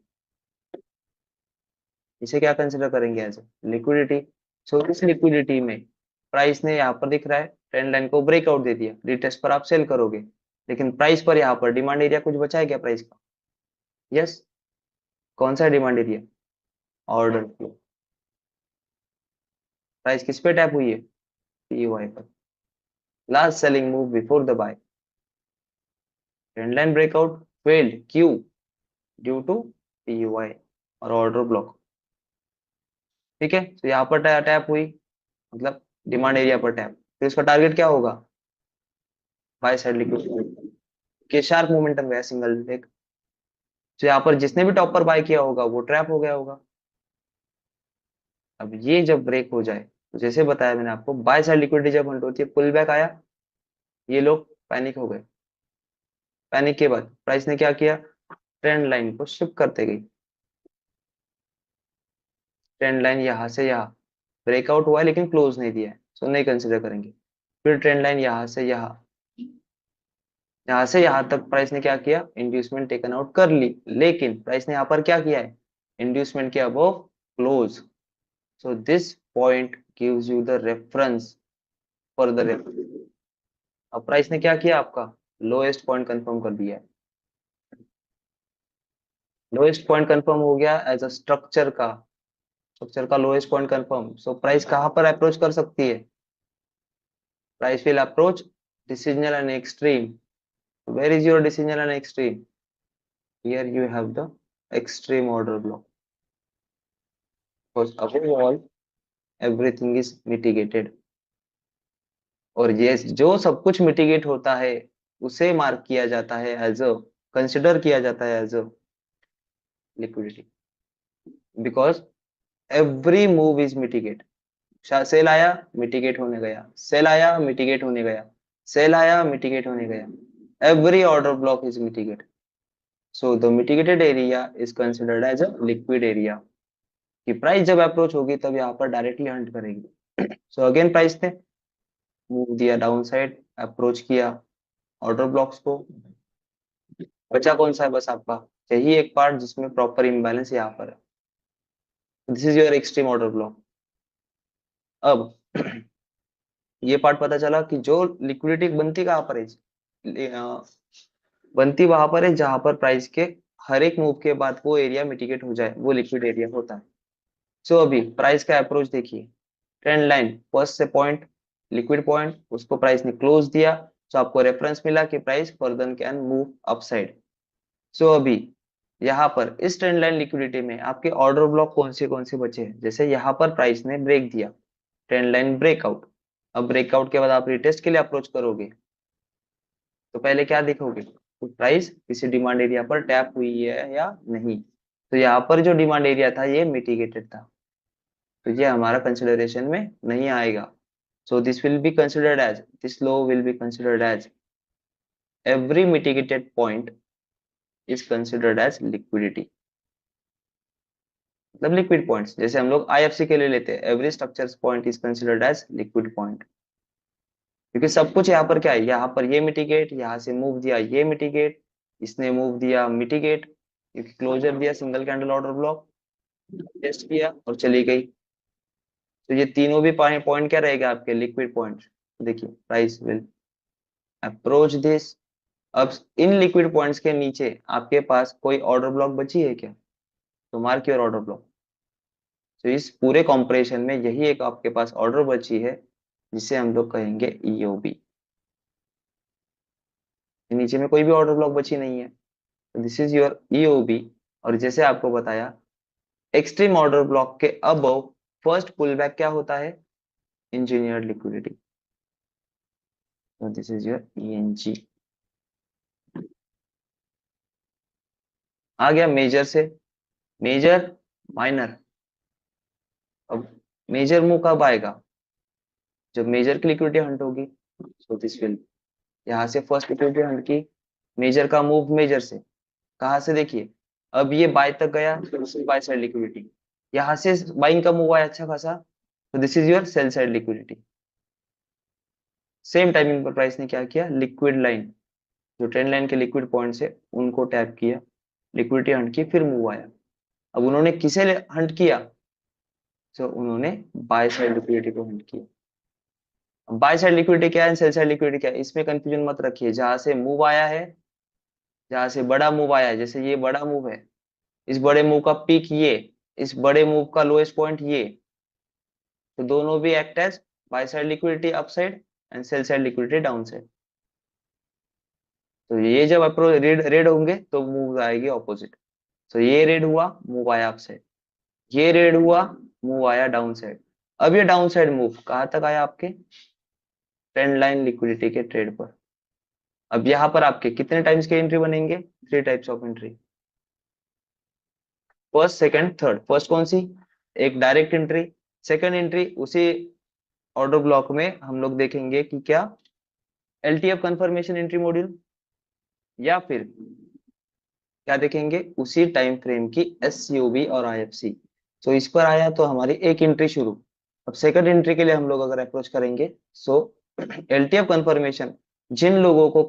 इसे क्या कंसिडर करेंगे एज लिक्विडिटी। सो इस लिक्विडिटी में प्राइस ने यहाँ पर दिख रहा है ट्रेंड लाइन को ब्रेकआउट दे दिया, रिटेस्ट पर आप सेल करोगे, लेकिन प्राइस पर यहाँ पर डिमांड एरिया कुछ बचा है क्या प्राइस का। यस, कौन सा demand area, order flow. Price किस पे टैप हुई है, पीवाई पर, last selling move before the buy. Trend line breakout failed, क्यों? ड्यू टू पीयूआई और ऑर्डर ब्लॉक। ठीक है, तो यहाँ पर टैप हुई, मतलब डिमांड एरिया पर टैप, फिर उसका टारगेट क्या होगा? बाय साइड लिक्विड के शार्प मोमेंटम गया सिंगल लेग। तो यहाँ पर जिसने भी टॉप पर बाय किया होगा वो ट्रैप हो गया होगा। अब ये जब ब्रेक हो जाए, तो जैसे बताया मैंने आपको, बाय साइड लिक्विडिटी जब हंट होती है, पुल बैक आया, ये लोग पैनिक हो गए। पैनिक के बाद प्राइस ने क्या किया? ट्रेंड लाइन को शिफ्ट करते गई। ट्रेंड लाइन यहाँ से यहाँ ब्रेकआउट हुआ है लेकिन क्लोज नहीं दिया है, सो नहीं कंसिडर करेंगे। फिर ट्रेंड लाइन यहाँ से यहाँ, यहाँ से यहाँ तक प्राइस ने क्या किया? इंड्यूसमेंट टेकन आउट कर ली, लेकिन प्राइस ने यहाँ पर क्या किया है? इंड्यूसमेंट के above close. So this point gives you the reference for the reference. अब प्राइस ने क्या किया? आपका लोएस्ट पॉइंट कंफर्म कर दिया है। लोएस्ट पॉइंट कंफर्म हो गया एज अ स्ट्रक्चर का lowest point confirm. So price कहां पर अप्रोच कर सकती है? Price will approach decisional and extreme. Where is your decisional and extreme? Here you have the extreme order block. Because above all, everything is mitigated. और ये जो सब कुछ मिटिगेट होता है उसे मार्क किया जाता है एज अ, कंसिडर किया जाता है as a liquidity, because every move is mitigate. Sell आया, मिटिगेट होने गया, सेल आया, मिटिगेट होने गया, सेल आया, मिटिगेट होने गया, every order block is mitigate. So the mitigated area is considered as a liquid area। कि प्राइस जब अप्रोच होगी तब यहाँ पर डायरेक्टली हंट करेगी। सो अगेन प्राइस ने मूव दिया डाउन साइड, अप्रोच किया ऑर्डर ब्लॉक्स को। बचा कौन सा है? बस आपका यही एक पार्ट जिसमें प्रॉपर इम्बैलेंस यहाँ पर है। This is your extreme order block. अब ये पार्ट पता चला कि जो लिक्विडिटी बनती कहाँ पर है? बनती वहां पर है जहां पर प्राइस के हर एक मूव के बाद वो एरिया मिटिगेट हो जाए, वो लिक्विड एरिया होता है। सो अभी प्राइस का अप्रोच देखिए, ट्रेंड लाइन फर्स्ट से पॉइंट, लिक्विड पॉइंट, उसको प्राइस ने क्लोज दिया, तो आपको रेफरेंस मिला कि price further can move upside. So अभी यहाँ पर इस ट्रेंड लाइन लिक्विडिटी में आपके ऑर्डर ब्लॉक कौन से बचे हैं? जैसे यहाँ पर प्राइस ने ब्रेक दिया, ट्रेंड लाइन ब्रेकआउट। अब ब्रेकआउट के बाद आप रिटेस्ट के लिए अप्रोच करोगे, तो पहले क्या देखोगे? तो प्राइस किसी डिमांड एरिया पर टैप हुई है या नहीं। तो यहाँ पर जो डिमांड एरिया था ये मिटिगेटेड था, तो ये हमारा कंसिडरेशन में नहीं आएगा। So this will be considered as, this law will be considered as, every mitigated point is considered as liquidity। मतलब लिक्विड पॉइंट्स, जैसे हम लोग आईएफसी के लिए लेते हैं, every structure point is considered as liquid point. क्योंकि सब कुछ यहाँ पर क्या है? यहाँ पर ये मिटिगेट, यहाँ से मूव दिया ये मिटिगेट, इसने मूव दिया मिटिगेट, क्योंकि क्लोजर दिया single candle order block, test किया और चली गई। तो ये तीनों भी पॉइंट क्या रहेगा? आपके लिक्विड पॉइंट। देखिए प्राइस विल अप्रोच दिस। अब इन लिक्विड पॉइंट्स के नीचे आपके पास कोई ऑर्डर ब्लॉक बची है क्या? तो मार्क योर ऑर्डर ब्लॉक। तो इस पूरे कॉम्प्रेशन में यही एक आपके पास ऑर्डर बची है जिसे हम लोग कहेंगे ईओबी। नीचे में कोई भी ऑर्डर ब्लॉक बची नहीं है, तो दिस इज योर ईओबी। और जैसे आपको बताया, एक्सट्रीम ऑर्डर ब्लॉक के अबव फर्स्ट पुल बैक क्या होता है? Engineered liquidity. तो दिस इज योर ईएनजी। आ गया मेजर से, मेजर माइनर। अब मेजर मूव कब आएगा? जब मेजर की लिक्विडिटी हंट होगी। सो दिस विल, यहाँ से फर्स्ट लिक्विडिटी हंट की, मेजर का मूव मेजर से कहा से? देखिए अब ये बाय तक गया, तो बाय साइड लिक्विडिटी, यहाँ से बाइंग का मूव आया अच्छा खासा, तो this is your cell side liquidity. Same timing पर प्राइस ने क्या किया? लिक्विड लाइन, जो ट्रेंड लाइन के लिक्विड पॉइंट्स है उनको टैप किया, लिक्विडिटी हंट की, फिर मूव आया। अब उन्होंने किसे हंट किया? तो उन्होंने बाय साइड लिक्विडिटी को हंट किया। बाय साइड लिक्विडिटी क्या है, सेल साइड लिक्विडिटी क्या है, इसमें कंफ्यूजन मत रखिए। जहां से मूव आया है, जहां से बड़ा मूव आया है, जैसे ये बड़ा मूव है, इस बड़े मूव का पीक ये, इस बड़े मूव का लोएस्ट पॉइंट ये, तो दोनों भी act as buy side liquidity upside and sell side liquidity down side. तो ये जब अप्रोच रेड रेड होंगे तो मूव आएगी ऑपोजिट। तो ये रेड हुआ, मूव आया अप साइड। ये रेड हुआ, मूव आया डाउन साइड। अब ये डाउन साइड मूव कहाँ तक आया आपके, ट्रेंड लाइन लिक्विडिटी के ट्रेड पर। अब यहाँ पर आपके कितने टाइम्स के एंट्री बनेंगे, 3 types of entry, first second third. First कौन सी, एक डायरेक्ट एंट्री। सेकंड एंट्री उसी ऑर्डर ब्लॉक में हम लोग देखेंगे कि क्या एलटीएफ कंफर्मेशन एंट्री मॉड्यूल, या फिर क्या देखेंगे उसी टाइम फ्रेम की एसयूवी और आईएफसी। तो इस पर आया तो हमारी एक एंट्री शुरू। अब सेकंड एंट्री के लिए हम लोग अगर अप्रोच करेंगे, सो एलटीएफ कंफर्मेशन जिन लोगों को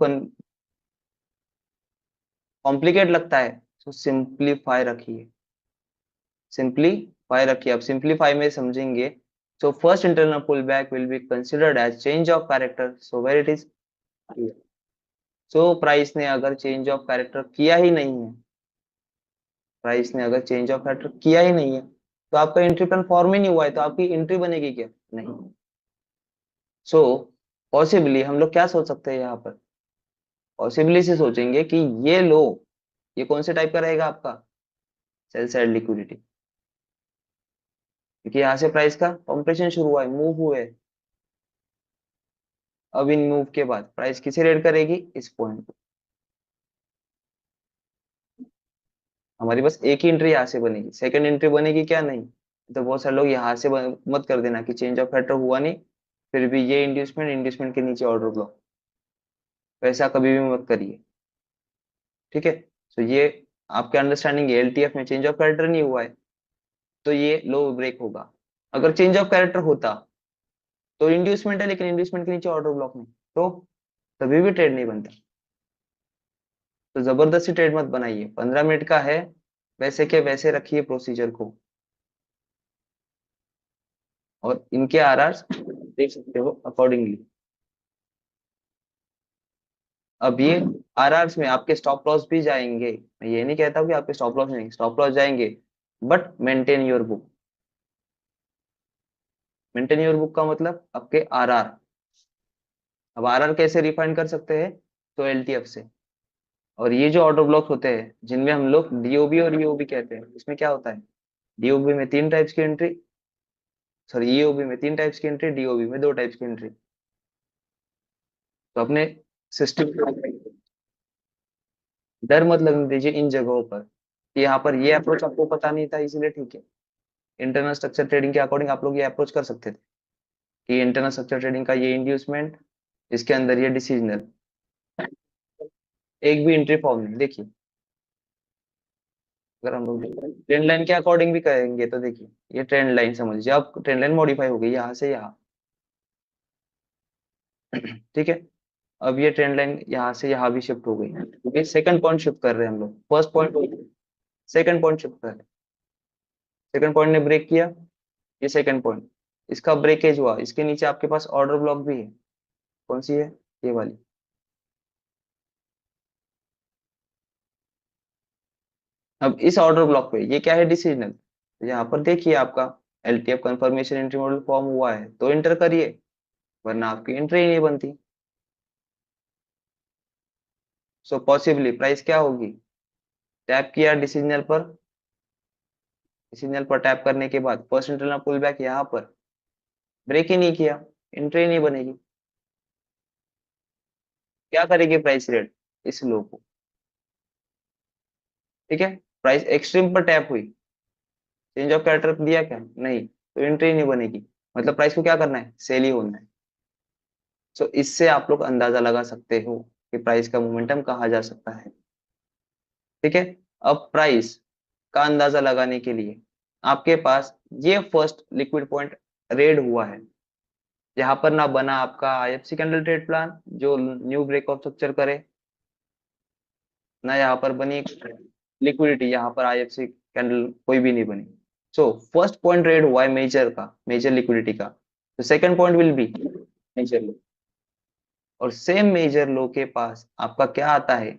कॉम्प्लिकेट लगता है तो सिंप्लीफाई रखिए, सिंप्लीफाई रखिए। अब सिंप्लीफाई में समझेंगे। So first internal pull back will be considered as change of character, so where it is. So price ने अगर चेंज ऑफ कैरेक्टर किया ही नहीं है, प्राइस ने अगर चेंज ऑफ कैरेक्टर किया ही नहीं है, तो आपका एंट्री प्लान फॉर्म ही नहीं हुआ है, तो आपकी एंट्री बनेगी क्या, नहीं। सो पॉसिबली हम लोग क्या सोच सकते हैं यहाँ पर, पॉसिबली से सोचेंगे कि ये लो, ये कौन से टाइप का रहेगा आपका, सेल साइड लिक्विडिटी। क्योंकि यहाँ से प्राइस का कॉम्प्रेशन शुरू हुआ है, मूव हुए। अब इन मूव के बाद प्राइस किसे रेड करेगी, इस पॉइंट को। हमारी बस एक ही एंट्री यहाँ से बनेगी, सेकंड एंट्री बनेगी क्या, नहीं। तो बहुत सारे लोग यहाँ से मत कर देना कि चेंज ऑफ फैक्टर हुआ नहीं, फिर भी ये इंड्यूसमेंट, इंड्यूसमेंट के नीचे ऑर्डर ब्लॉक, वैसा कभी भी मत करिए, ठीक है। तो ये आपके अंडरस्टैंडिंग एलटीएफ में चेंज ऑफ कैरेक्टर नहीं हुआ है, तो ये लो ब्रेक होगा। अगर चेंज ऑफ कैरेक्टर होता तो इंड्यूसमेंट है, लेकिन इंड्यूसमेंट के नीचे ऑर्डर ब्लॉक नहीं, तो तभी भी ट्रेड नहीं बनता। तो जबरदस्ती ट्रेड मत बनाइए, 15 मिनट का है, वैसे के वैसे रखिए प्रोसीजर को। और इनके आरआर देख सकते हो अकॉर्डिंगली। अब ये आरआर में आपके स्टॉप लॉस भी जाएंगे, मैं ये नहीं कहता हूँ कि आपके स्टॉप लॉस नहीं, स्टॉप लॉस जाएंगे, but maintain your book. Maintain your book का मतलब आपके आरआर। अब आरआर कैसे रिफाइन कर सकते हैं, तो एलटीएफ से। और ये जो ऑर्डर ब्लॉक होते हैं जिनमें हम लोग डीओबी और ईओबी कहते हैं, इसमें क्या होता है, डीओबी में 3 टाइप्स की एंट्री, सॉरी ईओबी में 3 टाइप्स की एंट्री, डीओबी में 2 टाइप्स की एंट्री। तो अपने सिस्टम, डर मत लगने दीजिए इन जगहों पर कि यहाँ पर ये अप्रोच आपको पता नहीं था इसलिए ठीक है। इंटरनल स्ट्रक्चर ट्रेडिंग के अकॉर्डिंग आप लोग ये अप्रोच कर सकते थे कि इंटरनल स्ट्रक्चर ट्रेडिंग का ये इंड्यूसमेंट, इसके अंदर ये डिसीजनल, एक भी एंट्री फॉर्म नहीं। देखिए अगर हम लोग ट्रेंड लाइन के अकॉर्डिंग भी करेंगे तो देखिए, ये ट्रेंड लाइन समझिए, अब ट्रेंड लाइन मॉडिफाई हो गई यहाँ से यहाँ, ठीक है। अब ये ट्रेंड लाइन यहाँ से यहाँ भी शिफ्ट हो गई, क्योंकि सेकंड पॉइंट शिफ्ट कर रहे हैं हम लोग, first point second point shift कर रहे हैं। सेकंड पॉइंट ने ब्रेक किया, ये सेकंड पॉइंट, इसका ब्रेकेज हुआ, इसके नीचे आपके पास ऑर्डर ब्लॉक भी है, कौन सी है, ये वाली। अब इस ऑर्डर ब्लॉक पे ये क्या है, डिसीजनल। तो यहाँ पर देखिए आपका LTF confirmation entry model form हुआ है तो एंटर करिए, वरना आपकी एंट्री ही नहीं बनती। सो पॉसिबली प्राइस क्या होगी, टैप किया डिसीजनल पर, डिसीजनल पर टैप करने के बाद फर्स्ट इंटरनल पुल बैक यहाँ पर, ब्रेक ही नहीं किया, एंट्री नहीं बनेगी। क्या करेगी प्राइस रेट, इस लो को, ठीक है। प्राइस एक्सट्रीम पर टैप हुई, चेंज ऑफ कैरेक्टर दिया क्या, नहीं, तो एंट्री नहीं बनेगी, मतलब प्राइस को क्या करना है, सेल ही होना है। सो इससे आप लोग अंदाजा लगा सकते हो कि प्राइस का मोमेंटम कहाँ जा सकता है, ठीक है। अब प्राइस का अंदाजा लगाने के लिए आपके पास ये फर्स्ट लिक्विड पॉइंट रेड हुआ है, यहाँ पर ना बना आपका आईएफसी कैंडल ट्रेड प्लान जो न्यू ब्रेक ऑफ स्ट्रक्चर करे, ना यहाँ पर बनी लिक्विडिटी, यहाँ पर आईएफसी कैंडल कोई भी नहीं बनी। सो फर्स्ट पॉइंट रेड हुआ है मेजर का, मेजर लिक्विडिटी का, तो second point will be major low. और सेम मेजर लो के पास आपका क्या आता है,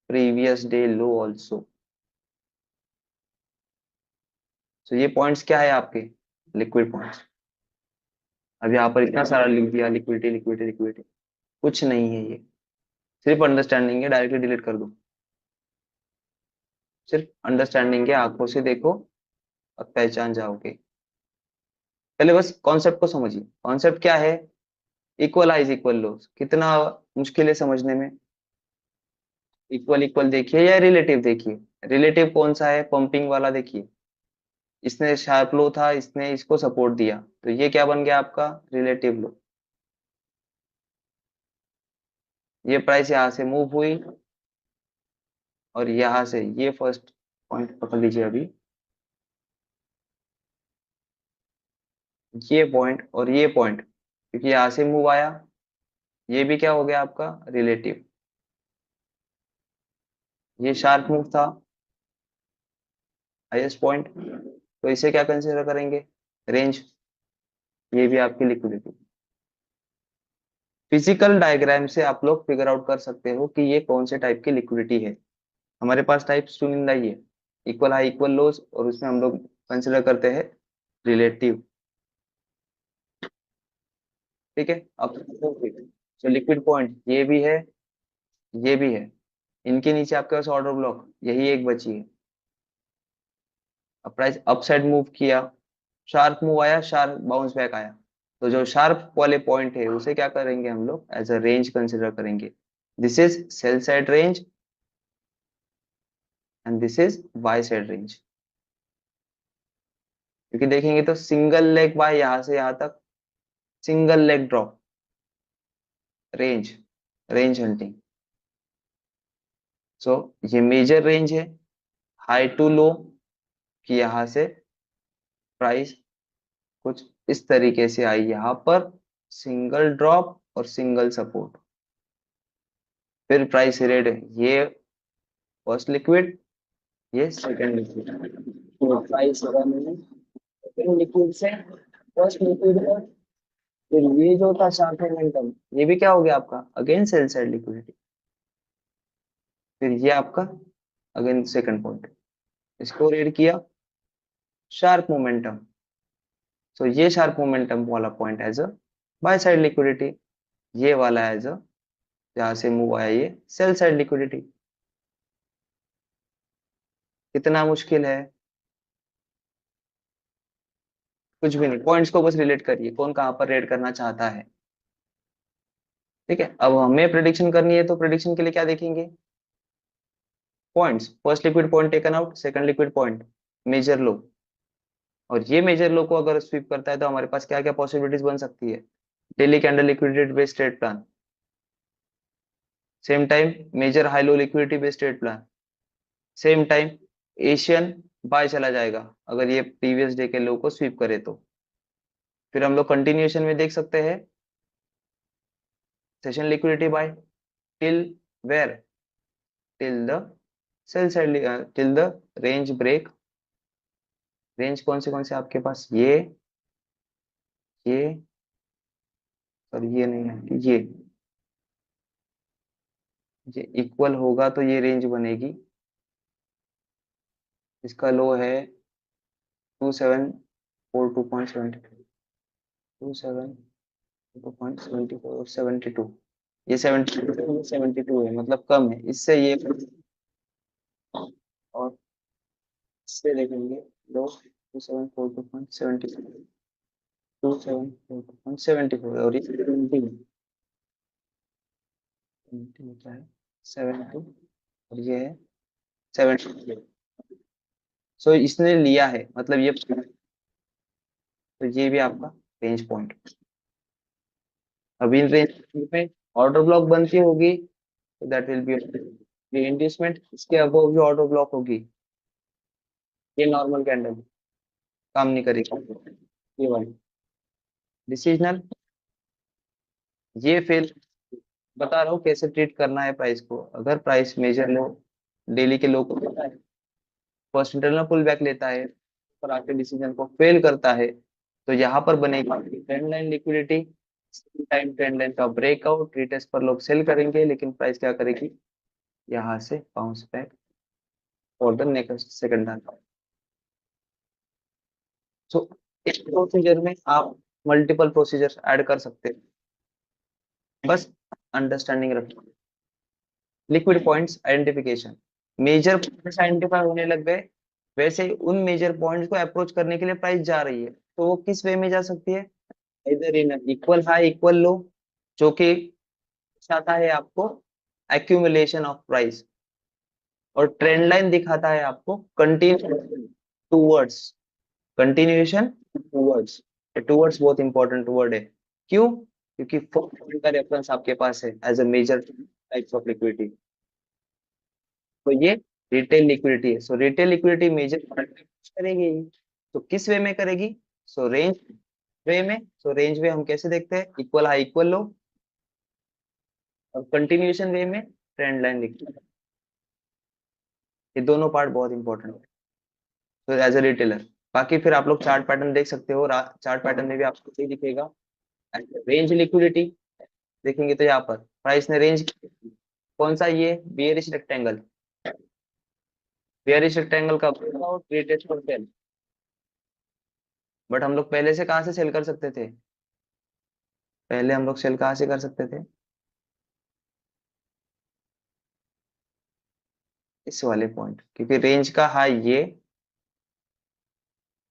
प्रीवियस डे लो ऑल्सो। तो ये पॉइंट्स क्या है आपके, लिक्विड पॉइंट्स। अब यहाँ पर इतना सारा लिख दिया लिक्विडिटी लिक्विडिटी लिक्विडिटी, कुछ नहीं है ये, सिर्फ अंडरस्टैंडिंग है, डायरेक्टली डिलीट कर दो। सिर्फ अंडरस्टैंडिंग है, आंखों से देखो और पहचान जाओगे। पहले बस कॉन्सेप्ट को समझिए। कॉन्सेप्ट क्या है? Equal highs equal lows. कितना मुश्किल है समझने में? इक्वल इक्वल देखिए या रिलेटिव देखिए। रिलेटिव कौन सा है? पंपिंग वाला देखिए। इसने शार्प लो था, इसने इसको सपोर्ट दिया, तो ये क्या बन गया आपका? रिलेटिव लो। ये प्राइस यहाँ से मूव हुई और यहाँ से ये फर्स्ट पॉइंट पकड़ लीजिए अभी। ये पॉइंट और ये पॉइंट, क्योंकि यहाँ से मूव आया, ये भी क्या हो गया आपका? रिलेटिव। ये शार्प मूव था, हाईएस्ट पॉइंट, तो इसे क्या कंसीडर करेंगे? रेंज। ये भी आपकी लिक्विडिटी। फिजिकल डायग्राम से आप लोग फिगर आउट कर सकते हो कि ये कौन से टाइप की लिक्विडिटी है। हमारे पास टाइप्स चुनिंदा ही है, इक्वल हाई इक्वल लोज, और उसमें हम लोग कंसिडर करते हैं रिलेटिव। ठीक है। अब तो लिक्विड पॉइंट ये भी है, ये भी है। इनके नीचे आपके पास ऑर्डर ब्लॉक यही एक बची है। अब प्राइस अप साइड मूव किया, शार्प मूव आया, शार्प बाउंस बैक आया, तो जो शार्प वाले पॉइंट है उसे क्या करेंगे हम लोग? एज अ रेंज कंसिडर करेंगे। This is sell side range and this is by side range. क्योंकि देखेंगे तो सिंगल लेग बाय यहां से यहां तक, single leg drop, range, range hunting. So ये मेजर रेंज है, हाई टू लो, कि यहां से प्राइस कुछ इस तरीके से आई, यहां पर सिंगल ड्रॉप और सिंगल सपोर्ट। फिर प्राइस रेड, ये फर्स्ट लिक्विड, ये सेकंड लिक्विड। तो प्राइस सेकंड लिक्विड से फर्स्ट लिक्विड है। फिर ये जो था शार्प मोमेंटम, ये भी क्या हो गया आपका? Again sell side liquidity. फिर ये आपका अगेन सेकंड पॉइंट, इसको रेड किया, शार्प मोमेंटम। सो ये शार्प मोमेंटम वाला point as a buy side liquidity, ये वाला एज अ, जहां से मूव आया ये सेल साइड लिक्विडिटी। कितना मुश्किल है? कुछ भी नहीं, पॉइंट्स को बस रिलेट करिए, कौन कहां पर रेड करना चाहता है। ठीक है। अब हमें प्रिडिक्शन करनी है, तो प्रिडिक्शन के लिए क्या देखेंगे? Points. First liquid point taken out, second liquid point major low, और ये मेजर लो को अगर स्वीप करता है तो हमारे पास क्या क्या पॉसिबिलिटीज बन सकती है? Daily candle liquidity based trade plan, same time major high low liquidity based trade plan, same time Asian buy चला जाएगा अगर ये प्रीवियस डे के लो को स्वीप करे तो। फिर हम लोग कंटिन्यूएशन में देख सकते हैं session liquidity buy, till where? Till the sell side, till the range break. Range कौन से आपके पास? ये और ये नहीं है, ये इक्वल होगा तो ये रेंज बनेगी। इसका लो है 2742.72, 2742.74 और 72। ये 72 है, मतलब कम है इससे ये। और इससे देखेंगे लो 2742.74, 2742.74, और ये 20 होता है 72, और ये है 70। सो इसने लिया है, मतलब ये, तो ये भी आपका रेंज पॉइंट। अभी इन रेंज में ऑर्डर ब्लॉक बनती होगी, तो दैट विल बी इंड्यूसमेंट। इसके अबव जो ऑर्डर ब्लॉक होगी, ये नॉर्मल कैंडल काम नहीं करेगी, ये वाली डिसीजनल। ये फिर बता रहा हूँ कैसे ट्रीट करना है प्राइस को। अगर प्राइस मेजर लो, डेली के लो को लेता है, फर्स्ट इंटरनल पुल बैक लेता है, पर आके डिसीजन को फेल करता है, तो यहाँ पर बनेगी trend line liquidity. Time trend line का ब्रेकआउट रिटेस्ट पर लोग सेल करेंगे, लेकिन प्राइस क्या करेगी? यहाँ से bounce back for the next second time. So इस प्रोसीजर में आप मल्टीपल प्रोसीजर ऐड कर सकते हैं, बस अंडरस्टैंडिंग रखिए। Liquid points identification, major points identify होने लग गए, वैसे ही उन मेजर पॉइंट्स को अप्रोच करने के लिए प्राइस जा रही है, तो वो किस वे में जा सकती है, इधर इन इक्वल हाई इक्वल लो, जो कि दिखाता है आपको एक्यूमुलेशन ऑफ प्राइस, और ट्रेंड लाइन दिखाता है आपको continuation towards, continuation towards. Towards बहुत इंपॉर्टेंट वर्ड है, क्यों, क्योंकि 4 पॉइंट का रेफरेंस आपके पास है as a major types of liquidity. तो ये रिटेल लिक्विडिटी है। सो रिटेल लिक्विडिटी मेजर करेगी, तो किस वे में करेगी, सो रेंज वे में। सो रेंज वे हम कैसे देखते हैं, इक्वल हाई इक्वल लो, और कंटिन्यूएशन वे में ट्रेंड लाइन लिखते हैं। ये दोनों पार्ट बहुत इंपॉर्टेंट है तो एज ए रिटेलर। बाकी फिर आप लोग चार्ट पैटर्न देख सकते हो, चार्ट पैटर्न में भी आपको सही दिखेगा। रेंज लिक्विडिटी देखेंगे तो यहाँ पर प्राइस ने रेंज, कौन सा, ये बियरिश रेक्टेंगल, बियरिश रेक्टेंगल का breakout retest for sale. But हम लोग पहले से कहाँ से सेल कर सकते थे, पहले हम लोग सेल कहाँ से कर सकते थे, इस वाले पॉइंट, क्योंकि रेंज का हाई ये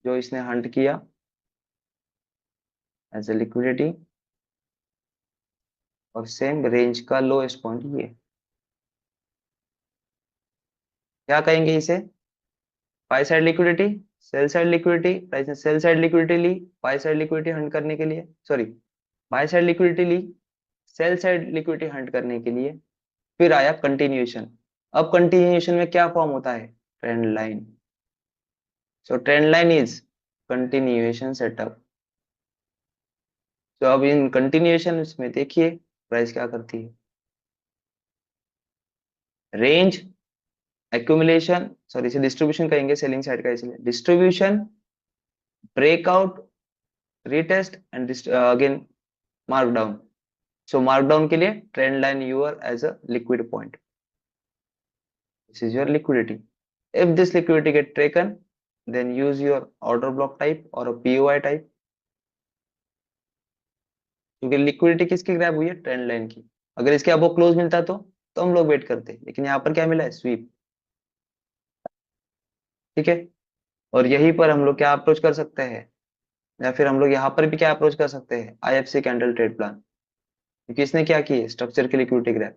जो इसने हंट किया एज ए लिक्विडिटी, और सेम रेंज का लोएस्ट पॉइंट ये, क्या कहेंगे इसे, buy side liquidity, sell side liquidity, price ने सेल साइड लिक्विडिटी ली बाय साइड लिक्विडिटी हंट करने के लिए, सॉरी बाय साइड लिक्विडिटी ली सेल साइड लिक्विडिटी हंट करने के लिए, फिर आया कंटिन्यूएशन। अब कंटिन्यूएशन में क्या फॉर्म होता है, trend line. So trend line is continuation setup. तो अब इन कंटिन्यूएशन में देखिए प्राइस क्या करती है, रेंज एक्यूमुलेशन, सॉरी इसे डिस्ट्रीब्यूशन कहेंगे सेलिंग साइड का, इसलिए distribution, breakout, retest and again markdown. So markdown के लिए trend line your as a liquid point, this is your liquidity. If this liquidity get taken, then use your order block type or a POI type, क्योंकि liquidity किसकी grab हुई है, trend line की। अगर इसके अब वो क्लोज मिलता तो हम लोग वेट करते, लेकिन यहाँ पर क्या मिला है, स्वीप। ठीक है, और यहीं पर हम लोग क्या अप्रोच कर सकते हैं, या फिर हम लोग यहाँ पर भी क्या अप्रोच कर सकते हैं, IFC कैंडल ट्रेड प्लान, क्योंकि इसने क्या की है, स्ट्रक्चर की लिक्विडिटी ग्रैब।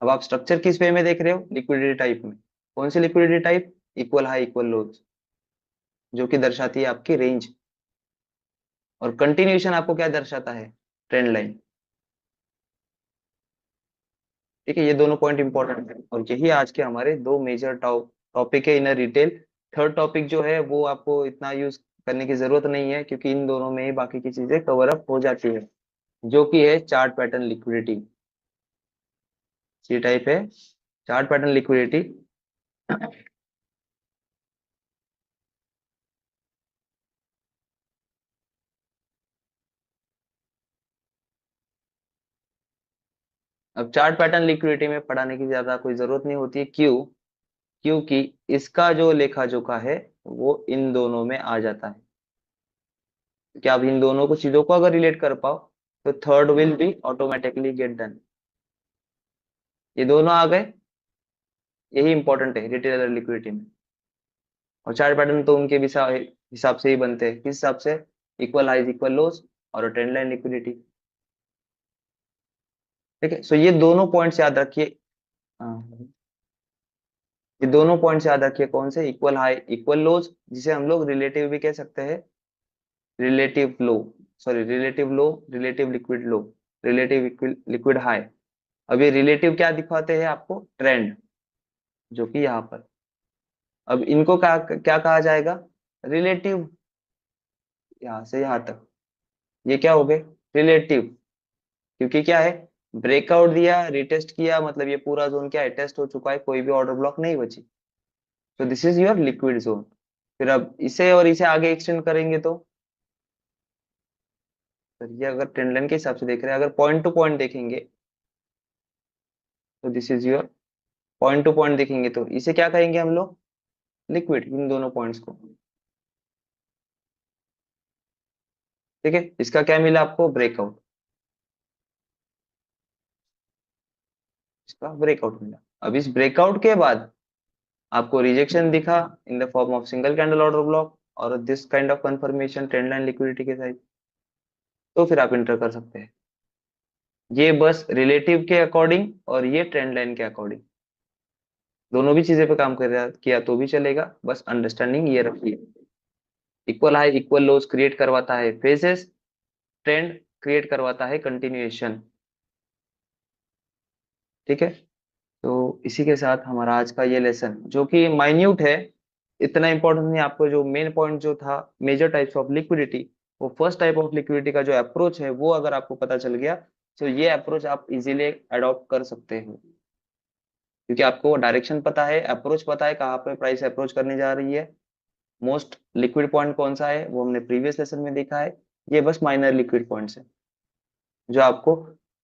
अब आप स्ट्रक्चर किस वे में देख रहे हो, लिक्विडिटी टाइप में, कौन सी liquidity type, equal high equal lows, जो कि दर्शाती है आपकी रेंज, और कंटिन्यूएशन आपको क्या दर्शाता है, ट्रेंड लाइन। ठीक है, ये दोनों पॉइंट इंपॉर्टेंट है, और यही आज के हमारे दो मेजर टॉपिक है इन रिटेल। थर्ड टॉपिक जो है वो आपको इतना यूज करने की जरूरत नहीं है, क्योंकि इन दोनों में ही बाकी की चीजें कवर अप हो जाती है, जो कि है chart pattern liquidity. C type है चार्ट पैटर्न लिक्विडिटी। अब चार्ट पैटर्न लिक्विडिटी में पढ़ाने की ज्यादा कोई जरूरत नहीं होती है, क्यों, क्योंकि इसका जो लेखा जोखा है वो इन दोनों में आ जाता है। कि आप इन दोनों को चीजों को अगर रिलेट कर पाओ, तो third will be automatically get done. ये दोनों आ गए, यही इंपॉर्टेंट है रिटेलर लिक्विडिटी में। और चार्ट पैटर्न तो उनके भी हिसाब से ही बनते हैं, किस हिसाब से, इक्वल हाइज इक्वल लोज और ट्रेंड लाइन लिक्विडिटी। ठीक है, सो ये दोनों पॉइंट्स याद रखिए। हाँ, ये दोनों पॉइंट्स याद रखिए, कौन से, इक्वल हाई इक्वल लोज, जिसे हम लोग रिलेटिव भी कह सकते हैं, रिलेटिव लो, sorry relative low, relative liquid लो, रिलेटिव लिक्विड हाई। अब ये रिलेटिव क्या दिखाते हैं आपको, ट्रेंड, जो कि यहाँ पर। अब इनको क्या क्या कहा जाएगा, रिलेटिव, यहाँ से यहाँ तक ये क्या हो गए, रिलेटिव, क्योंकि क्या है, ब्रेकआउट दिया, रिटेस्ट किया, मतलब ये पूरा जोन क्या है, टेस्ट हो चुका है, कोई भी ऑर्डर ब्लॉक नहीं बची। तो this is your liquid zone. फिर अब इसे और इसे आगे एक्सटेंड करेंगे तो फिर ये अगर ट्रेंड लाइन के हिसाब से देख रहे हैं, अगर पॉइंट टू पॉइंट देखेंगे तो this is your, point two point देखेंगे तो इसे क्या कहेंगे हम लोग, लिक्विड, इन दोनों पॉइंट्स को। ठीक है, इसका क्या मिला आपको, ब्रेकआउट। इसका ब्रेकआउट मिला। अब इस ब्रेकआउट के बाद आपको रिजेक्शन दिखा in the form of single candle order block और this kind of confirmation trend line liquidity के साथ, तो फिर आप इंटर कर सकते हैं। ये बस रिलेटिव के अकॉर्डिंग और ये ट्रेंड लाइन के अकॉर्डिंग, दोनों भी चीजें पे काम कर रहा किया तो भी चलेगा, बस अंडरस्टैंडिंग ये रखिए। इक्वल हाई इक्वल लोज क्रिएट करवाता है फेजेस, ट्रेंड क्रिएट करवाता है कंटिन्यूएशन। ठीक है, तो इसी के साथ हमारा आज का ये लेसन जो कि माइन्यूट है, इतना इंपॉर्टेंट नहीं, आपको जो मेन पॉइंट जो था मेजर टाइप्स ऑफ लिक्विडिटी, वो फर्स्ट टाइप ऑफ लिक्विडिटी का जो अप्रोच है वो अगर आपको पता चल गया तो ये अप्रोच आप इजीली अडॉप्ट कर सकते हो, क्योंकि आपको डायरेक्शन पता है, अप्रोच पता है, कहाँ पे प्राइस अप्रोच करने जा रही है, मोस्ट लिक्विड पॉइंट कौन सा है वो हमने प्रीवियस लेसन में देखा है। ये बस माइनर लिक्विड पॉइंट्स है जो आपको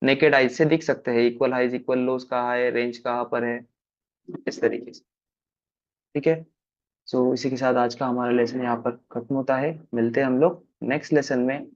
नेकेड आइज से दिख सकते हैं, इक्वल हाइज इक्वल लोज कहाँ है, रेंज कहाँ पर है, इस तरीके से। ठीक है, सो इसी के साथ आज का हमारा लेसन यहाँ पर खत्म होता है, मिलते हैं हम लोग नेक्स्ट लेसन में।